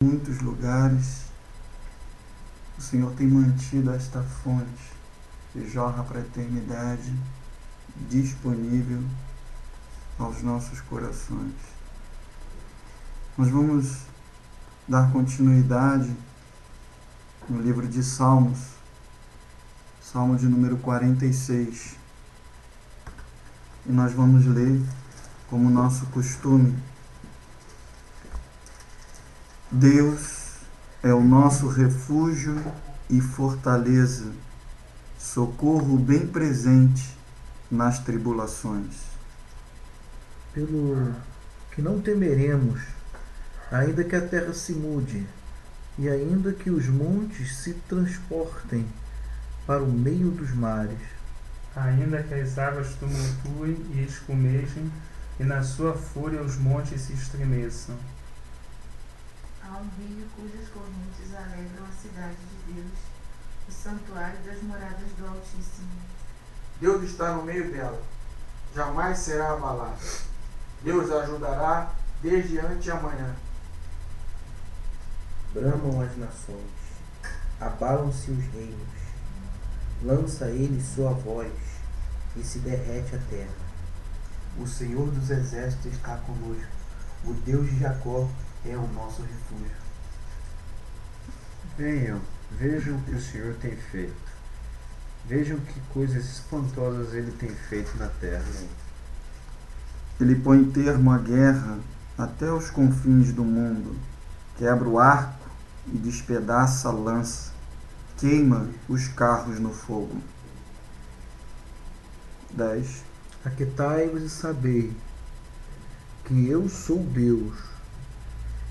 muitos lugares, o Senhor tem mantido esta fonte que jorra para a eternidade disponível aos nossos corações. Nós vamos dar continuidade no livro de Salmos, Salmo de número 46. E nós vamos ler, como nosso costume: Deus é o nosso refúgio e fortaleza, socorro bem presente nas tribulações. Pelo que não temeremos, ainda que a terra se mude, e ainda que os montes se transportem para o meio dos mares, ainda que as águas tumultuem e espumejem, e na sua fúria os montes se estremeçam. Há um rio cujas correntes alegram a cidade de Deus, o santuário das moradas do Altíssimo. Deus está no meio dela, jamais será abalada. Deus a ajudará desde anteamanhã. Bramam as nações, abalam-se os reinos, lança ele sua voz e se derrete a terra. O Senhor dos exércitos está conosco, o Deus de Jacó é o nosso refúgio. Venham, vejam o que o Senhor tem feito. Vejam que coisas espantosas ele tem feito na terra. Ele põe termo à guerra até os confins do mundo, quebra o arco e despedaça a lança, queima os carros no fogo. 10. aquietai-vos e sabei que eu sou Deus.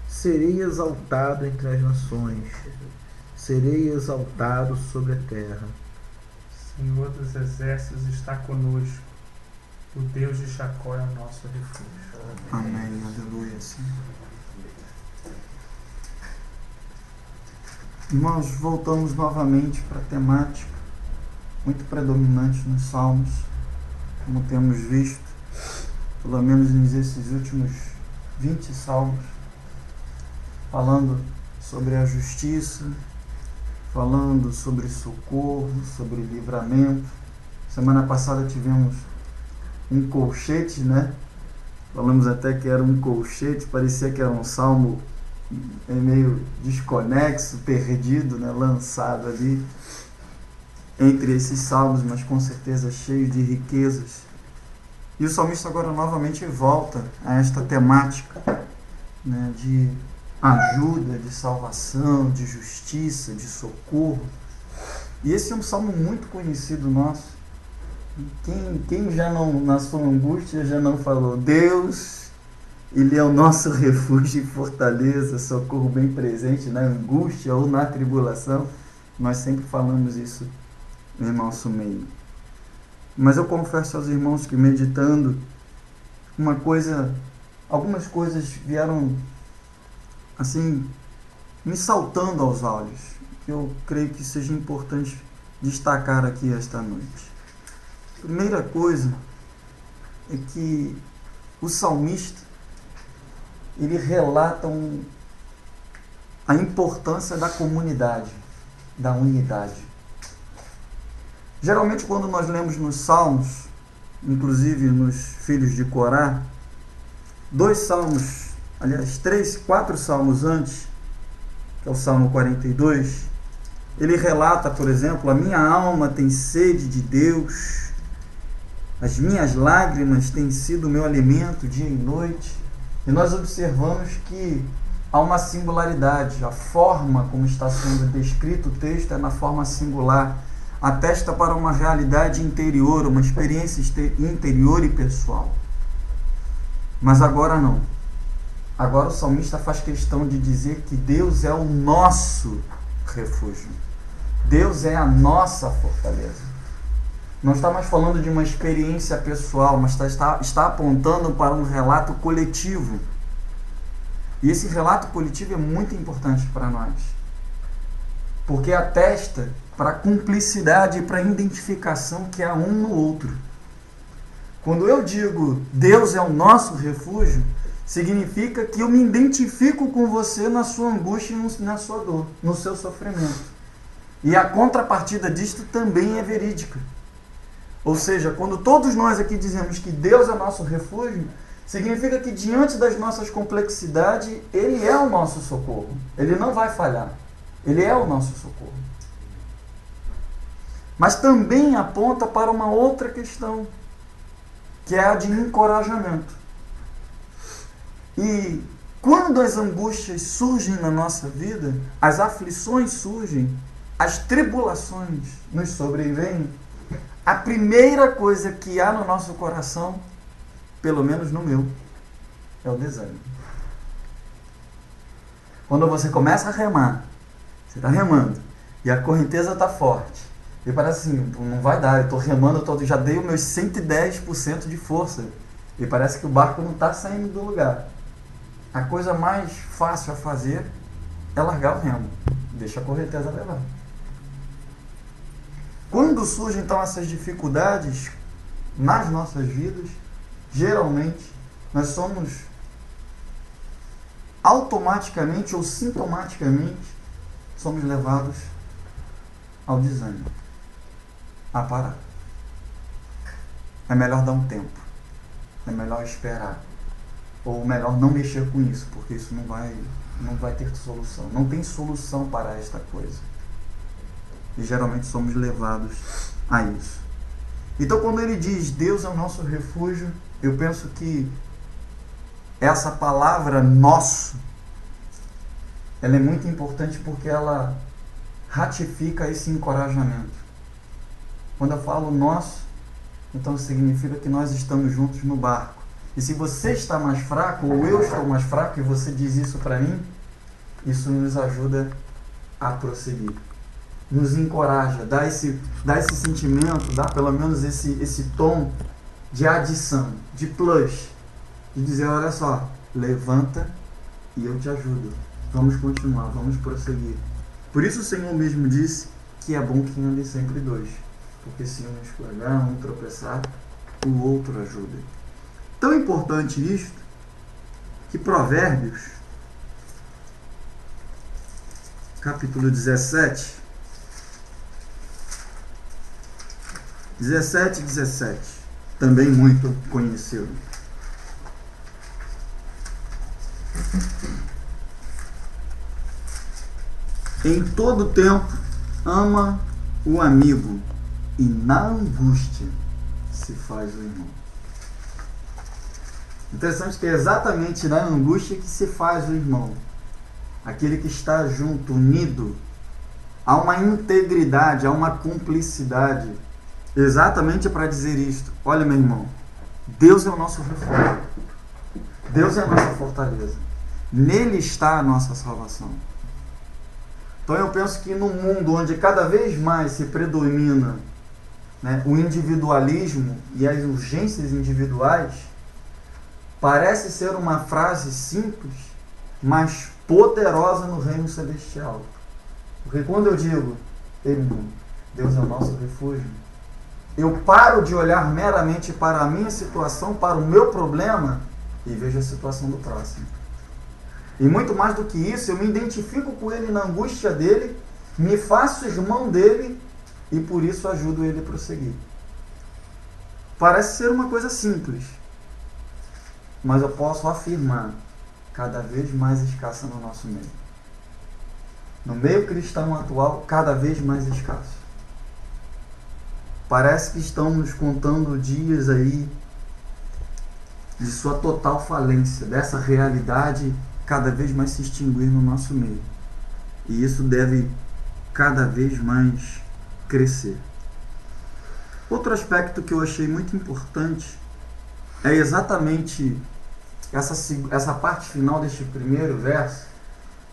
Serei exaltado entre as nações, serei exaltado sobre a terra. O Senhor dos exércitos está conosco, o Deus de Jacó é o nosso refúgio. Amém, aleluia, Senhor. Irmãos, voltamos novamente para a temática muito predominante nos Salmos, como temos visto, pelo menos nesses últimos 20 Salmos, falando sobre a justiça, falando sobre socorro, sobre livramento. Semana passada tivemos um colchete, né? Falamos até que era um colchete, parecia que era um salmo meio desconexo, perdido, né? Lançado ali entre esses salmos, mas com certeza cheio de riquezas. E o salmista agora novamente volta a esta temática, né, de ajuda, de salvação, de justiça, de socorro. E esse é um salmo muito conhecido nosso. Quem já não, na sua angústia, já não falou: Deus, Ele é o nosso refúgio e fortaleza, socorro bem presente na angústia ou na tribulação. Nós sempre falamos isso em nosso meio. Mas eu confesso aos irmãos que, meditando, algumas coisas vieram assim, me saltando aos olhos, que eu creio que seja importante destacar aqui esta noite. Primeira coisa é que o salmista, ele relata a importância da comunidade, da unidade. Geralmente, quando nós lemos nos Salmos, inclusive nos Filhos de Corá, 4 salmos antes, que é o Salmo 42, ele relata, por exemplo: a minha alma tem sede de Deus, as minhas lágrimas têm sido o meu alimento dia e noite. E nós observamos que há uma singularidade. A forma como está sendo descrito o texto é na forma singular, atesta para uma realidade interior, uma experiência interior e pessoal. Mas agora não. Agora o salmista faz questão de dizer que Deus é o nosso refúgio. Deus é a nossa fortaleza. Não está mais falando de uma experiência pessoal, mas está apontando para um relato coletivo. E esse relato coletivo é muito importante para nós, porque atesta para a cumplicidade e para a identificação que há um no outro. Quando eu digo Deus é o nosso refúgio, significa que eu me identifico com você na sua angústia e na sua dor, no seu sofrimento. E a contrapartida disto também é verídica. Ou seja, quando todos nós aqui dizemos que Deus é nosso refúgio, significa que diante das nossas complexidades, Ele é o nosso socorro. Ele não vai falhar. Ele é o nosso socorro. Mas também aponta para uma outra questão, que é a de encorajamento. E quando as angústias surgem na nossa vida, as aflições surgem, as tribulações nos sobrevêm, a primeira coisa que há no nosso coração, pelo menos no meu, é o desânimo. Quando você começa a remar, você está remando, e a correnteza está forte, e parece assim, não vai dar, eu estou remando, já dei os meus 110% de força, e parece que o barco não está saindo do lugar. A coisa mais fácil a fazer é largar o remo, deixa a correnteza levar. Quando surgem então essas dificuldades nas nossas vidas, geralmente nós somos automaticamente ou sintomaticamente somos levados ao desânimo, a parar. É melhor dar um tempo, é melhor esperar, ou melhor não mexer com isso, porque isso não vai ter solução. Não tem solução para esta coisa. E geralmente somos levados a isso. Então, quando ele diz Deus é o nosso refúgio, eu penso que essa palavra nosso, ela é muito importante porque ela ratifica esse encorajamento. Quando eu falo nosso, então significa que nós estamos juntos no barco. E se você está mais fraco, ou eu estou mais fraco, e você diz isso para mim, isso nos ajuda a prosseguir. Nos encoraja, dá esse sentimento, dá pelo menos esse tom de adição, de plus, de dizer, olha só, levanta e eu te ajudo. Vamos continuar, vamos prosseguir. Por isso o Senhor mesmo disse que é bom que andem sempre dois, porque se um escorregar, um tropeçar, o outro ajuda. Tão importante isto, que Provérbios, capítulo 17, 17, também muito conhecido. Em todo tempo ama o amigo, e na angústia se faz o irmão. Interessante que é exatamente na angústia que se faz o irmão. Aquele que está junto, unido, há uma integridade, há uma cumplicidade. Exatamente para dizer isto. Olha, meu irmão, Deus é o nosso refúgio. Deus é a nossa fortaleza. Nele está a nossa salvação. Então eu penso que no mundo onde cada vez mais se predomina, né, o individualismo e as urgências individuais, parece ser uma frase simples, mas poderosa no reino celestial. Porque quando eu digo, irmão, Deus é o nosso refúgio, eu paro de olhar meramente para a minha situação, para o meu problema, e vejo a situação do próximo. E muito mais do que isso, eu me identifico com ele na angústia dele, me faço irmão dele, e por isso ajudo ele a prosseguir. Parece ser uma coisa simples, mas eu posso afirmar, cada vez mais escassa no nosso meio. No meio cristão atual, cada vez mais escasso. Parece que estamos contando dias aí de sua total falência, dessa realidade cada vez mais se extinguir no nosso meio. E isso deve cada vez mais crescer. Outro aspecto que eu achei muito importante é exatamente essa parte final deste primeiro verso,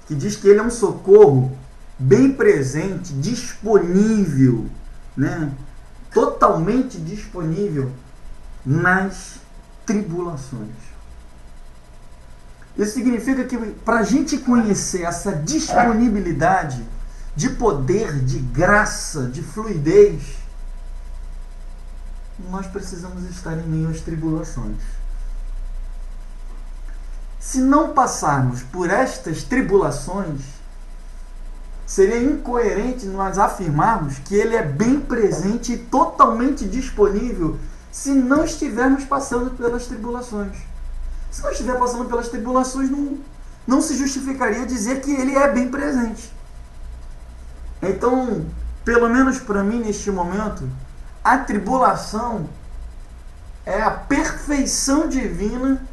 que diz que ele é um socorro bem presente, disponível, né? Totalmente disponível nas tribulações. Isso significa que para a gente conhecer essa disponibilidade de poder, de graça, de fluidez, nós precisamos estar em meio às tribulações. se não passarmos por estas tribulações, seria incoerente nós afirmarmos que Ele é bem presente e totalmente disponível se não estivermos passando pelas tribulações. Se não estiver passando pelas tribulações, não se justificaria dizer que Ele é bem presente. Então, pelo menos para mim neste momento, a tribulação é a perfeição divina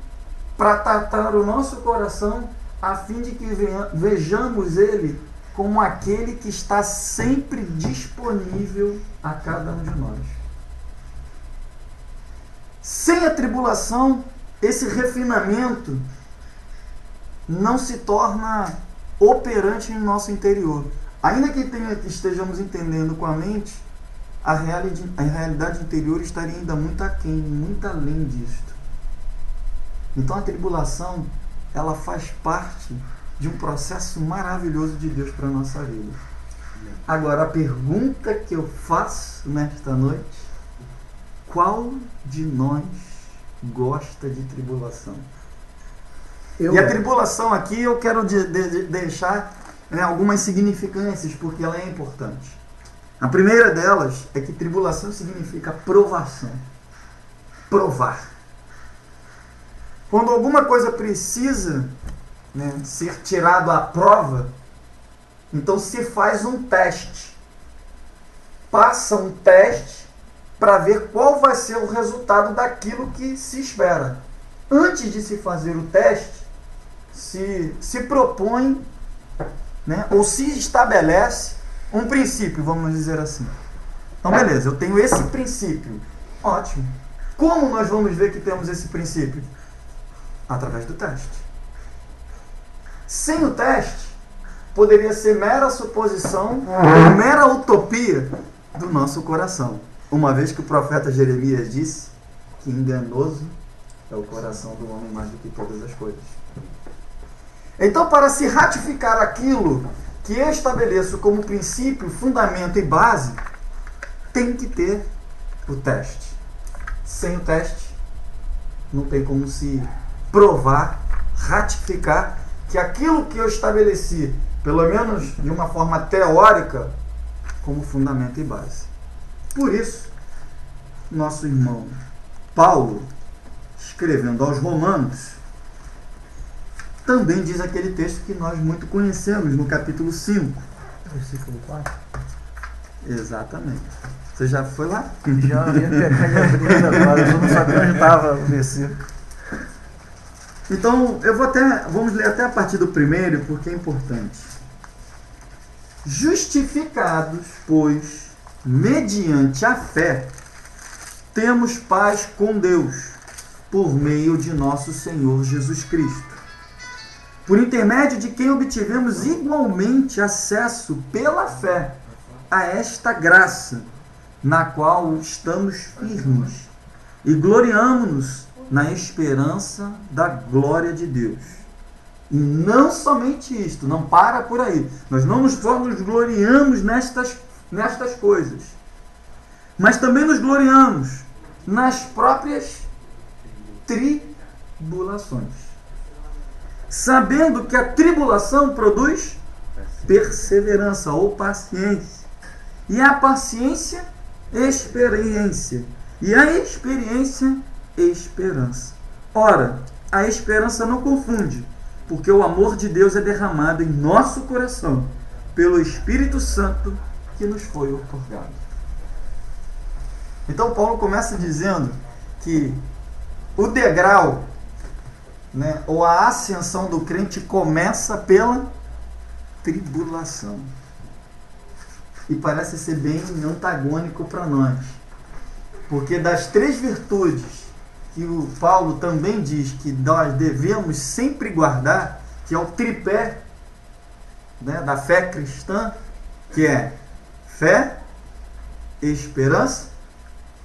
para tratar o nosso coração, a fim de que vejamos Ele como aquele que está sempre disponível a cada um de nós. Sem a tribulação, esse refinamento não se torna operante em nosso interior. Ainda que estejamos entendendo com a mente, a realidade interior estaria ainda muito aquém, muito além disto. Então a tribulação, ela faz parte de um processo maravilhoso de Deus para a nossa vida. Agora, a pergunta que eu faço nesta noite: qual de nós gosta de tribulação? E a tribulação aqui eu quero deixar algumas significâncias, porque ela é importante. A primeira delas é que tribulação significa provação. Provar. Quando alguma coisa precisa ser tirado à prova, então se faz um teste. Passa um teste para ver qual vai ser o resultado daquilo que se espera. Antes de se fazer o teste, se propõe, ou se estabelece um princípio, vamos dizer assim. Então, beleza, eu tenho esse princípio. Ótimo. Como nós vamos ver que temos esse princípio? Através do teste. Sem o teste, poderia ser mera suposição ou mera utopia do nosso coração. Uma vez que o profeta Jeremias disse que enganoso é o coração do homem mais do que todas as coisas. Então, para se ratificar aquilo que eu estabeleço como princípio, fundamento e base, tem que ter o teste. Sem o teste, não tem como se provar, ratificar que aquilo que eu estabeleci, pelo menos de uma forma teórica, como fundamento e base. Por isso, nosso irmão Paulo, escrevendo aos Romanos, também diz aquele texto que nós muito conhecemos, no capítulo 5. Versículo 4. Exatamente. Você já foi lá? Já ia pegar e abrir agora, eu não sabia onde estava o versículo. Então, vamos ler até a partir do primeiro, porque é importante. Justificados, pois, mediante a fé, temos paz com Deus, por meio de nosso Senhor Jesus Cristo, por intermédio de quem obtivemos igualmente acesso pela fé a esta graça, na qual estamos firmes, e gloriamo-nos na esperança da glória de Deus. E não somente isto, não para por aí. Nós não só nos gloriamos nestas coisas, mas também nos gloriamos nas próprias tribulações, sabendo que a tribulação produz perseverança ou paciência, e a paciência, experiência, e a experiência, esperança. Ora, a esperança não confunde, porque o amor de Deus é derramado em nosso coração pelo Espírito Santo que nos foi otorgado. Então Paulo começa dizendo que o degrau, ou a ascensão do crente começa pela tribulação. E parece ser bem antagônico para nós, porque das três virtudes que o Paulo também diz que nós devemos sempre guardar, que é o tripé da fé cristã, que é fé, esperança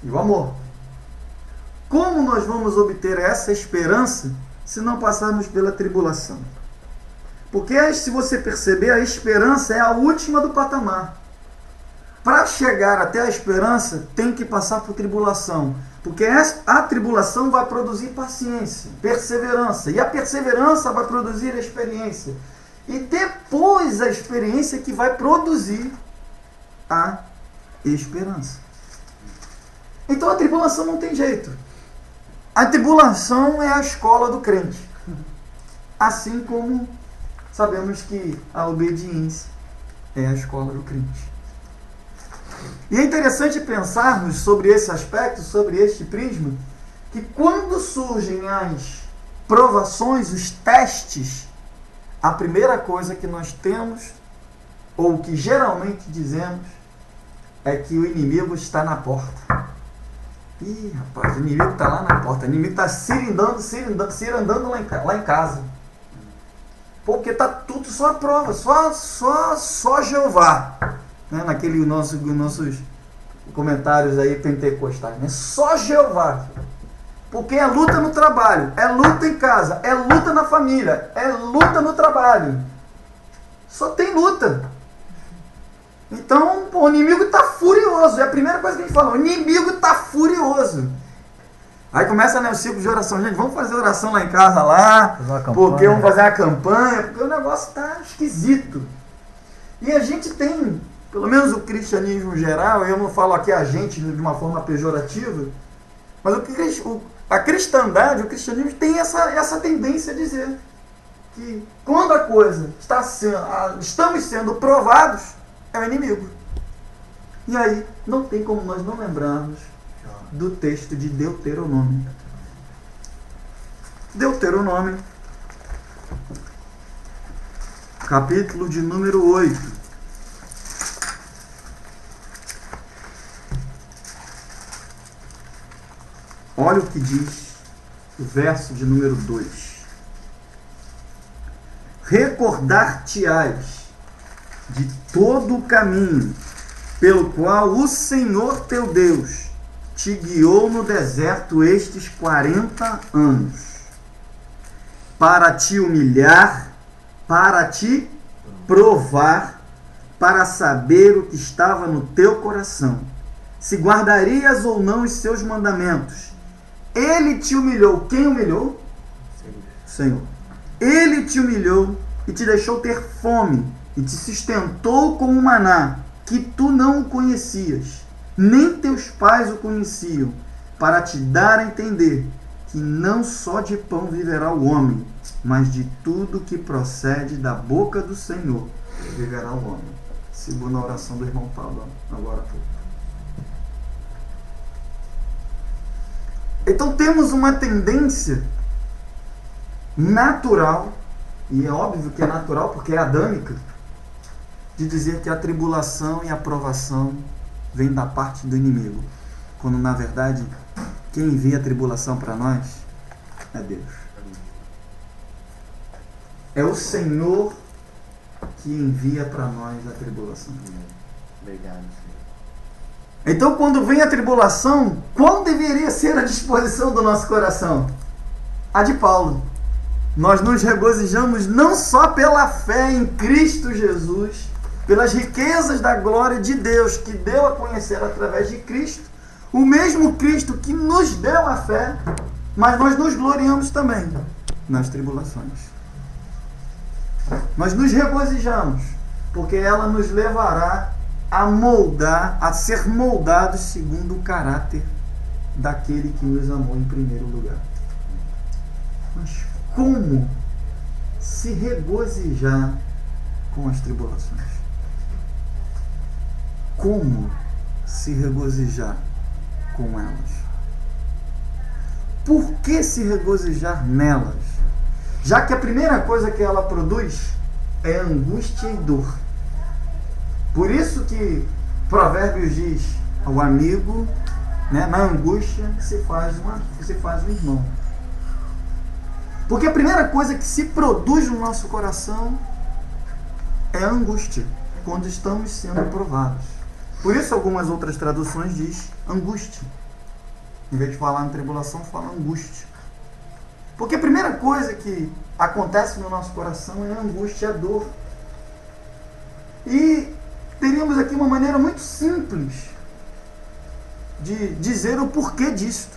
e o amor. Como nós vamos obter essa esperança se não passarmos pela tribulação? Porque, se você perceber, a esperança é a última do patamar. Para chegar até a esperança, tem que passar por tribulação. Porque a tribulação vai produzir paciência, perseverança. E a perseverança vai produzir a experiência. E depois a experiência que vai produzir a esperança. Então a tribulação não tem jeito. A tribulação é a escola do crente. Assim como sabemos que a obediência é a escola do crente. E é interessante pensarmos sobre esse aspecto, sobre este prisma, que quando surgem as provações, os testes, a primeira coisa que nós temos, ou que geralmente dizemos, é que o inimigo está na porta. Ih, rapaz, o inimigo está lá na porta. O inimigo está cirandando lá em casa. Porque está tudo só a prova, só Jeová. Né? Naqueles nossos comentários aí pentecostais. Né? Só Jeová. Porque é luta no trabalho, é luta em casa, é luta na família, é luta no trabalho. Só tem luta. Então, o inimigo está furioso. É a primeira coisa que a gente fala. O inimigo está furioso. Aí começa, né, o ciclo de oração. Gente, vamos fazer oração lá em casa, lá. Porque vamos fazer a campanha. Porque o negócio está esquisito. E a gente tem, pelo menos o cristianismo geral, eu não falo aqui a gente de uma forma pejorativa, mas a cristandade, o cristianismo tem essa tendência a dizer que quando a coisa estamos sendo provados, é o inimigo. E aí, não tem como nós não lembrarmos do texto de Deuteronômio. Deuteronômio, capítulo de número 8. Olha o que diz o verso de número 2. Recordar-te-ás de todo o caminho pelo qual o Senhor teu Deus te guiou no deserto estes 40 anos, para te humilhar, para te provar, para saber o que estava no teu coração, se guardarias ou não os seus mandamentos. Ele te humilhou. Quem humilhou? Senhor. Ele te humilhou e te deixou ter fome, e te sustentou com um maná, que tu não o conhecias, nem teus pais o conheciam, para te dar a entender que não só de pão viverá o homem, mas de tudo que procede da boca do Senhor viverá o homem. Segundo a oração do irmão Paulo, agora há pouco. Então temos uma tendência natural, e é óbvio que é natural porque é adâmica, de dizer que a tribulação e a provação vem da parte do inimigo, quando na verdade quem envia a tribulação para nós é Deus. É o Senhor que envia para nós a tribulação. Obrigado, Senhor. Então, quando vem a tribulação, qual deveria ser a disposição do nosso coração? A de Paulo. Nós nos regozijamos não só pela fé em Cristo Jesus, pelas riquezas da glória de Deus, que deu a conhecer através de Cristo, o mesmo Cristo que nos deu a fé, mas nós nos gloriamos também nas tribulações. Nós nos regozijamos, porque ela nos levará a moldar, a ser moldados segundo o caráter daquele que nos amou em primeiro lugar. Mas como se regozijar com as tribulações? Como se regozijar com elas? Por que se regozijar nelas? Já que a primeira coisa que ela produz é angústia e dor. Por isso que Provérbios diz: o amigo, né, na angústia se faz um irmão. Porque a primeira coisa que se produz no nosso coração é a angústia, quando estamos sendo provados. Por isso algumas outras traduções diz angústia. Em vez de falar em tribulação, fala angústia. Porque a primeira coisa que acontece no nosso coração é a angústia, a dor. E teríamos aqui uma maneira muito simples de dizer o porquê disso.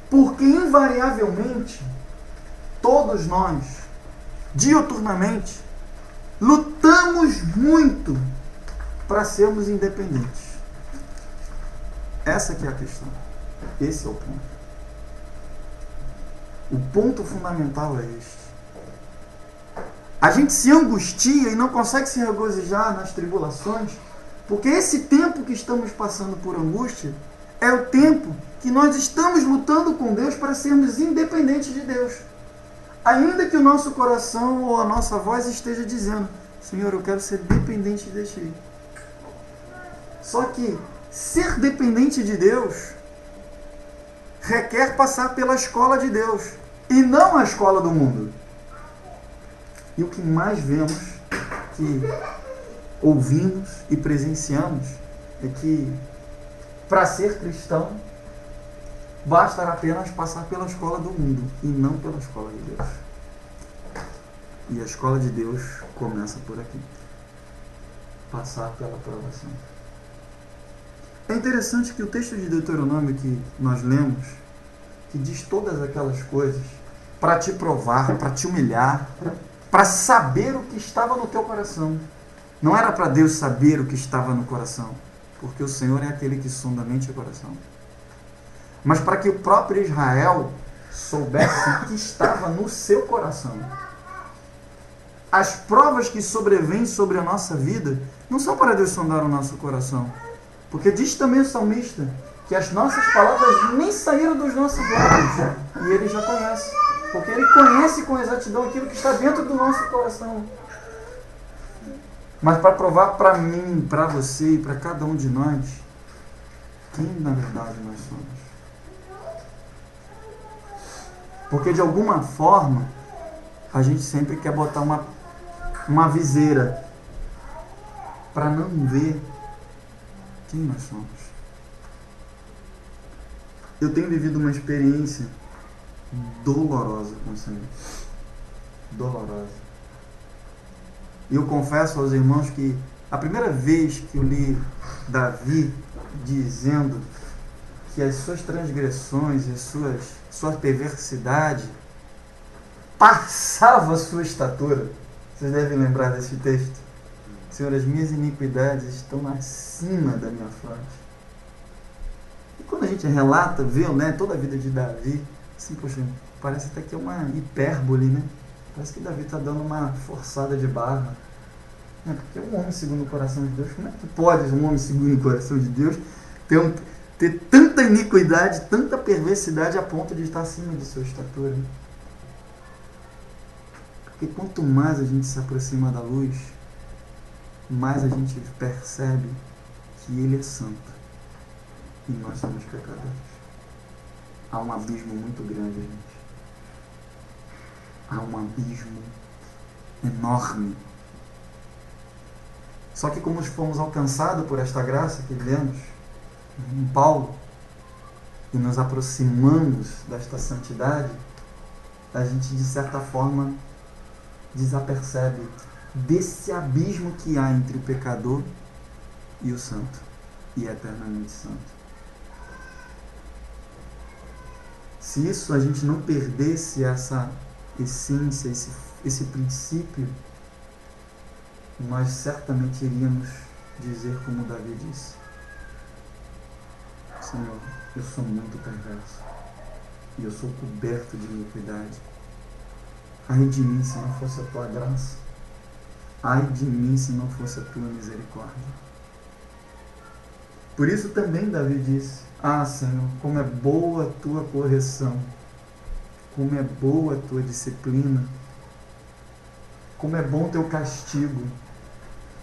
Porque invariavelmente, todos nós, diuturnamente, lutamos muito para sermos independentes. Essa que é a questão. Esse é o ponto. O ponto fundamental é este. A gente se angustia e não consegue se regozijar nas tribulações, porque esse tempo que estamos passando por angústia é o tempo que nós estamos lutando com Deus para sermos independentes de Deus. Ainda que o nosso coração ou a nossa voz esteja dizendo: Senhor, eu quero ser dependente de Ti. Só que ser dependente de Deus requer passar pela escola de Deus e não a escola do mundo. E o que mais vemos, que ouvimos e presenciamos, é que para ser cristão basta apenas passar pela escola do mundo e não pela escola de Deus. E a escola de Deus começa por aqui. Passar pela provação. É interessante que o texto de Deuteronômio que nós lemos, que diz todas aquelas coisas para te provar, para te humilhar, para saber o que estava no teu coração. Não era para Deus saber o que estava no coração, porque o Senhor é aquele que sonda a mente e o coração. Mas para que o próprio Israel soubesse o que estava no seu coração. As provas que sobrevêm sobre a nossa vida não são para Deus sondar o nosso coração. Porque diz também o salmista que as nossas palavras nem saíram dos nossos lábios. E Ele já conhece. Porque Ele conhece com exatidão aquilo que está dentro do nosso coração. Mas para provar para mim, para você e para cada um de nós, quem na verdade nós somos. Porque de alguma forma, a gente sempre quer botar uma viseira para não ver quem nós somos. Eu tenho vivido uma experiência dolorosa com o Senhor. Dolorosa. E eu confesso aos irmãos que a primeira vez que eu li Davi dizendo que as suas transgressões e sua perversidade passava a sua estatura. Vocês devem lembrar desse texto. Senhor, as minhas iniquidades estão acima da minha fronte. E quando a gente relata, vê, né, toda a vida de Davi, assim, poxa, parece até que é uma hipérbole, né? Parece que Davi está dando uma forçada de barra. Porque é um homem segundo o coração de Deus. Como é que pode um homem segundo o coração de Deus ter tanta iniquidade, tanta perversidade a ponto de estar acima de sua estatura? Porque quanto mais a gente se aproxima da luz, mais a gente percebe que Ele é santo e nós somos pecadores. Há um abismo muito grande, gente. Há um abismo enorme. Só que como fomos alcançados por esta graça que lemos em Paulo e nos aproximamos desta santidade, a gente de certa forma desapercebe desse abismo que há entre o pecador e o santo, e eternamente santo. Se isso a gente não perdesse essa essência, esse princípio, nós certamente iríamos dizer como Davi disse: Senhor, eu sou muito perverso e eu sou coberto de iniquidade. Ai de mim se não fosse a tua graça. Ai de mim se não fosse a tua misericórdia. Por isso também Davi disse: Ah, Senhor, como é boa a tua correção, como é boa a tua disciplina, como é bom teu castigo,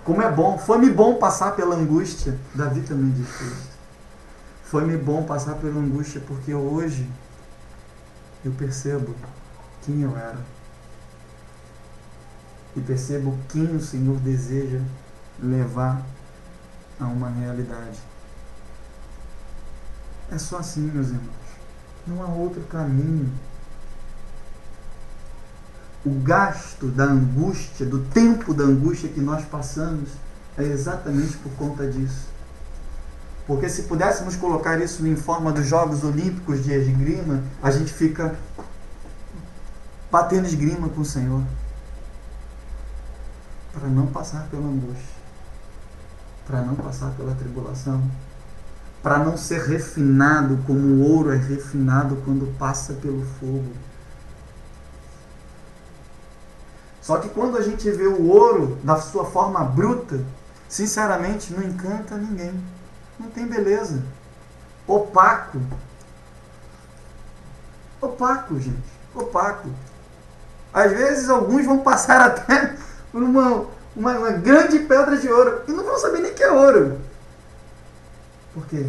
como é bom, foi-me bom passar pela angústia. Davi também disse isso. Foi-me bom passar pela angústia, porque hoje eu percebo quem eu era. E percebo quem o Senhor deseja levar a uma realidade. É só assim, meus irmãos. Não há outro caminho. O gasto da angústia, do tempo da angústia que nós passamos, é exatamente por conta disso. Porque se pudéssemos colocar isso em forma dos Jogos Olímpicos de esgrima, a gente fica batendo esgrima com o Senhor. Para não passar pela angústia. Para não passar pela tribulação. Para não ser refinado como o ouro é refinado quando passa pelo fogo. Só que quando a gente vê o ouro da sua forma bruta, sinceramente não encanta ninguém. Não tem beleza. Opaco. Opaco, gente. Opaco. Às vezes alguns vão passar até por uma grande pedra de ouro e não vão saber nem que é ouro. Por quê?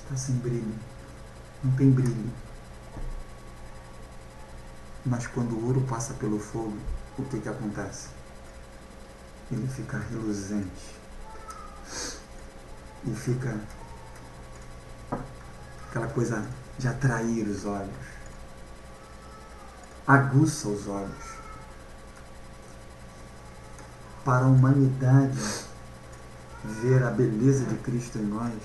Está sem brilho. Não tem brilho. Mas quando o ouro passa pelo fogo, o que acontece? Ele fica reluzente. E fica aquela coisa de atrair os olhos. Aguça os olhos. Para a humanidade ver a beleza de Cristo em nós,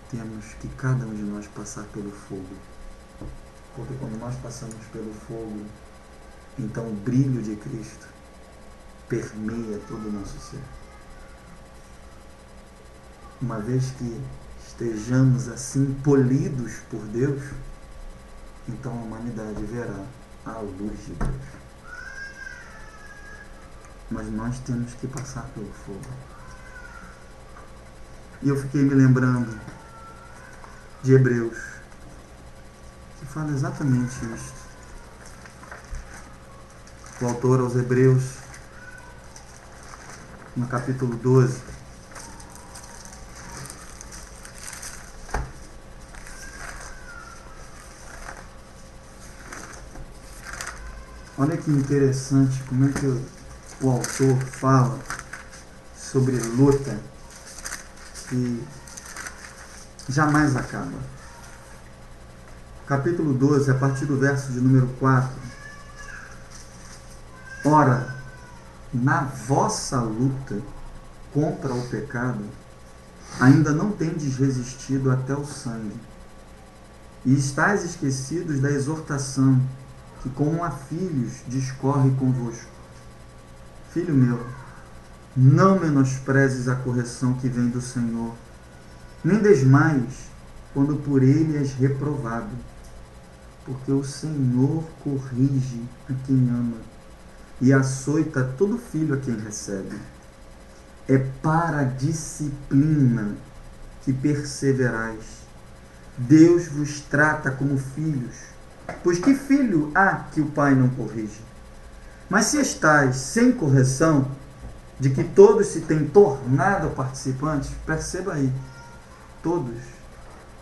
temos que cada um de nós passar pelo fogo. Porque quando nós passamos pelo fogo, então o brilho de Cristo permeia todo o nosso ser. Uma vez que estejamos assim polidos por Deus, então a humanidade verá a luz de Deus. Mas nós temos que passar pelo fogo. E eu fiquei me lembrando de Hebreus, que fala exatamente isso. O autor aos Hebreus, no capítulo 12, olha que interessante como é que o autor fala sobre luta que jamais acaba. Capítulo 12, a partir do verso de número 4. Ora, na vossa luta contra o pecado, ainda não tendes resistido até o sangue, e estáis esquecidos da exortação que, como a filhos, discorre convosco. Filho meu, não menosprezes a correção que vem do Senhor, nem desmaies quando por ele és reprovado, porque o Senhor corrige a quem ama e açoita todo filho a quem recebe. É para a disciplina que perseverais. Deus vos trata como filhos, pois que filho há que o pai não corrige? Mas se estáis sem correção, de que todos se têm tornado participantes, perceba aí, todos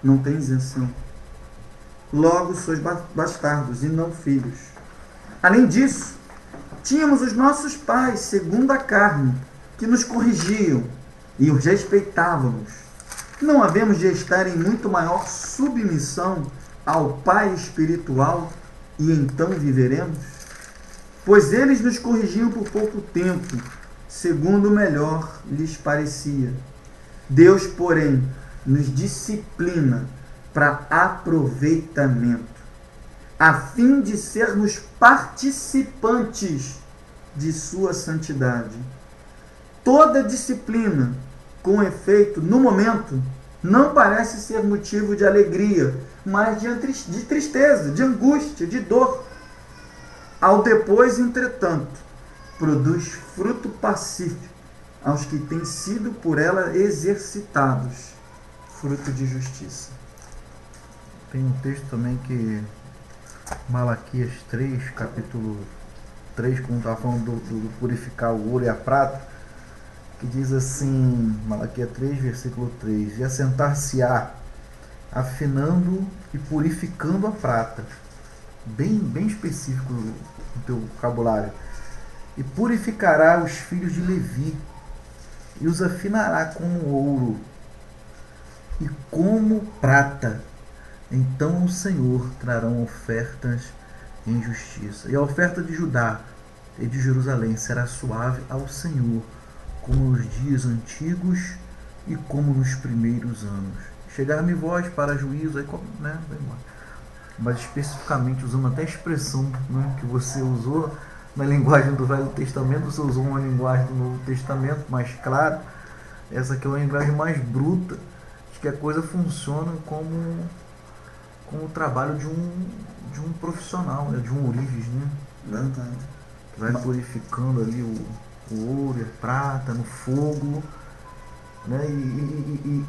não têm isenção. Logo sois bastardos e não filhos. Além disso, tínhamos os nossos pais, segundo a carne, que nos corrigiam e os respeitávamos. Não havemos de estar em muito maior submissão ao Pai espiritual e então viveremos? Pois eles nos corrigiam por pouco tempo, segundo o melhor lhes parecia. Deus, porém, nos disciplina para aproveitamento, a fim de sermos participantes de sua santidade. Toda disciplina, com efeito, no momento, não parece ser motivo de alegria, mas de tristeza, de angústia, de dor. Ao depois, entretanto, produz fruto pacífico aos que têm sido por ela exercitados, fruto de justiça. Tem um texto também que Malaquias 3, capítulo 3, quando está falando do purificar o ouro e a prata, que diz assim, Malaquias 3, versículo 3, e assentar-se-á, afinando e purificando a prata. Bem específico no teu vocabulário. E purificará os filhos de Levi, e os afinará como ouro, e como prata. Então o Senhor trarão ofertas em justiça. E a oferta de Judá e de Jerusalém será suave ao Senhor, como nos dias antigos e como nos primeiros anos. Chegar-me vós para juízo, aí, né, vai embora. Mas especificamente usando até a expressão, né, que você usou na linguagem do Velho Testamento, você usou uma linguagem do Novo Testamento mais clara. Essa aqui é uma linguagem mais bruta, de que a coisa funciona como o trabalho de um profissional, né, de um ourives, né? Verdade. Que vai purificando ali o ouro e a prata no fogo, né?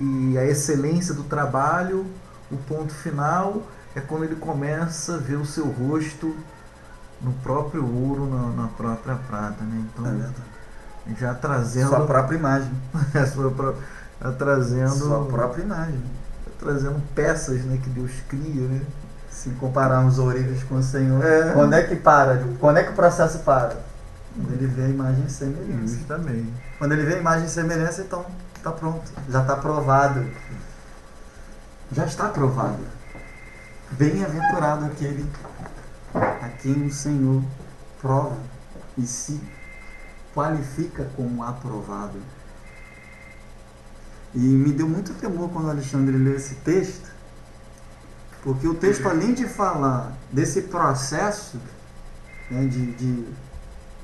E a excelência do trabalho, o ponto final é quando ele começa a ver o seu rosto no próprio ouro, na própria prata, né? Então, É verdade. já trazendo Sua própria imagem. já trazendo Sua própria imagem. trazendo peças, né, que Deus cria, né? Se compararmos ourives com o Senhor, É. quando é que para? Quando é que o processo para? Quando ele vê a imagem e semelhança. Justamente. Quando ele vê a imagem e semelhança, então está pronto. Já está provado. Já está provado. Bem-aventurado aquele a quem o Senhor prova e se qualifica como aprovado. E me deu muito temor quando o Alexandre leu esse texto, porque o texto, além de falar desse processo, né, de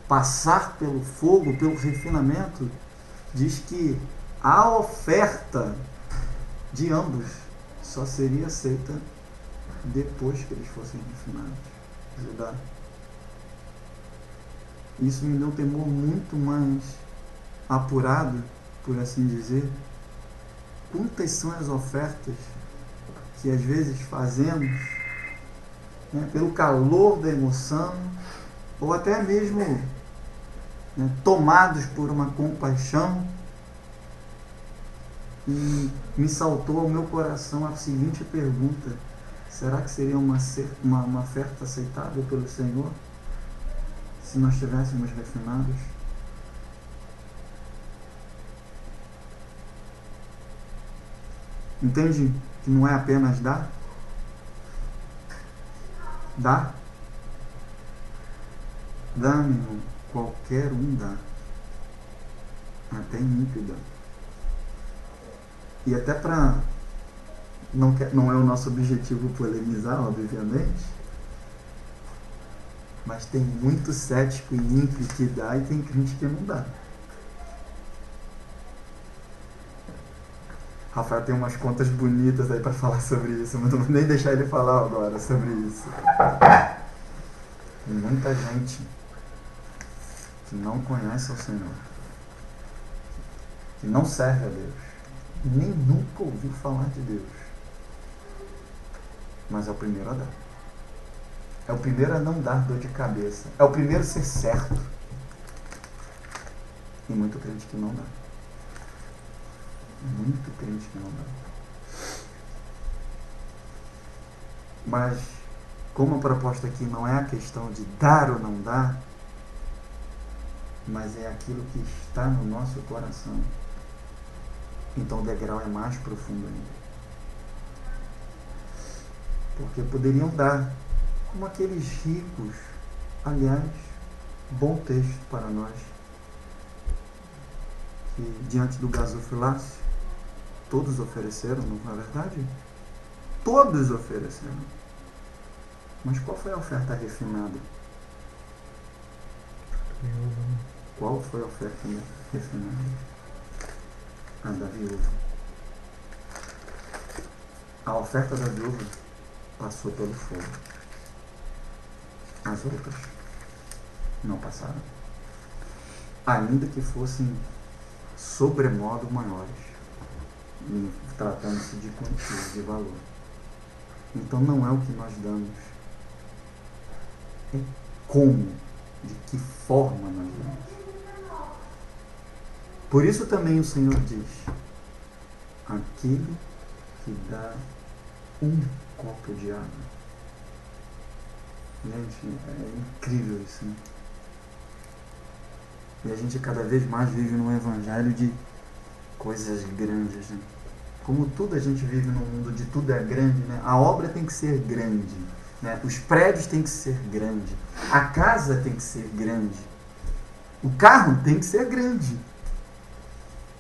passar pelo fogo, pelo refinamento, diz que a oferta de ambos só seria aceita depois que eles fossem refinados. Judá. Isso me deu um temor muito mais apurado, por assim dizer. Quantas são as ofertas que às vezes fazemos, né, pelo calor da emoção, ou até mesmo, né, tomados por uma compaixão. E me saltou ao meu coração a seguinte pergunta: será que seria uma oferta aceitável pelo Senhor se nós estivéssemos refinados? Entende que não é apenas dar? Dá? Dá, meu irmão. Qualquer um dá. Até ímpio dá. E até para... Não é o nosso objetivo polemizar, obviamente. Mas tem muito cético e ímpio que dá e tem crente que não dá. Rafael tem umas contas bonitas aí para falar sobre isso, mas não vou nem deixar ele falar agora sobre isso. Tem muita gente que não conhece o Senhor, que não serve a Deus, nem nunca ouviu falar de Deus, mas é o primeiro a dar. É o primeiro a não dar dor de cabeça. É o primeiro a ser certo. E muito crente que não dá. Muito crente que não dá. Mas, como a proposta aqui não é a questão de dar ou não dar, mas é aquilo que está no nosso coração, então o degrau é mais profundo ainda. Porque poderiam dar como aqueles ricos. Aliás, bom texto para nós, que diante do gasofilácio todos ofereceram, não é verdade? Todos ofereceram. Mas qual foi a oferta refinada? Qual foi a oferta refinada? A da viúva. A oferta da viúva passou pelo fogo. As outras não passaram. Ainda que fossem sobremodo maiores, tratando-se de quantia, de valor. Então não é o que nós damos, é como, de que forma nós damos. Por isso também o Senhor diz: aquele que dá um copo de água. Gente, é incrível isso, né? E a gente cada vez mais vive num evangelho de coisas grandes, né? Como tudo a gente vive num mundo de tudo é grande, né? A obra tem que ser grande, né? Os prédios têm que ser grandes, a casa tem que ser grande, o carro tem que ser grande.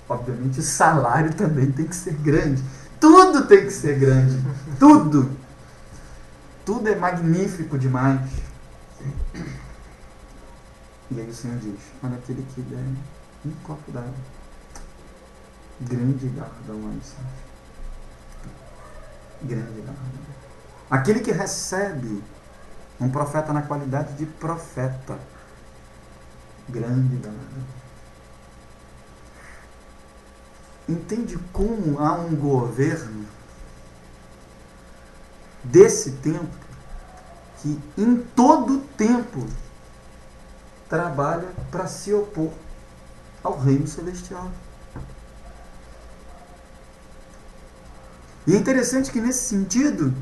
obviamente o salário também tem que ser grande. Tudo tem que ser grande. Tudo. Tudo é magnífico demais. E aí o Senhor diz, olha aquele que der um copo d'água. Grande galardão lá no céu. Grande galardão. Aquele que recebe um profeta na qualidade de profeta. Grande galardão. Entende como há um governo desse tempo que em todo tempo trabalha para se opor ao reino celestial. E é interessante que nesse sentido,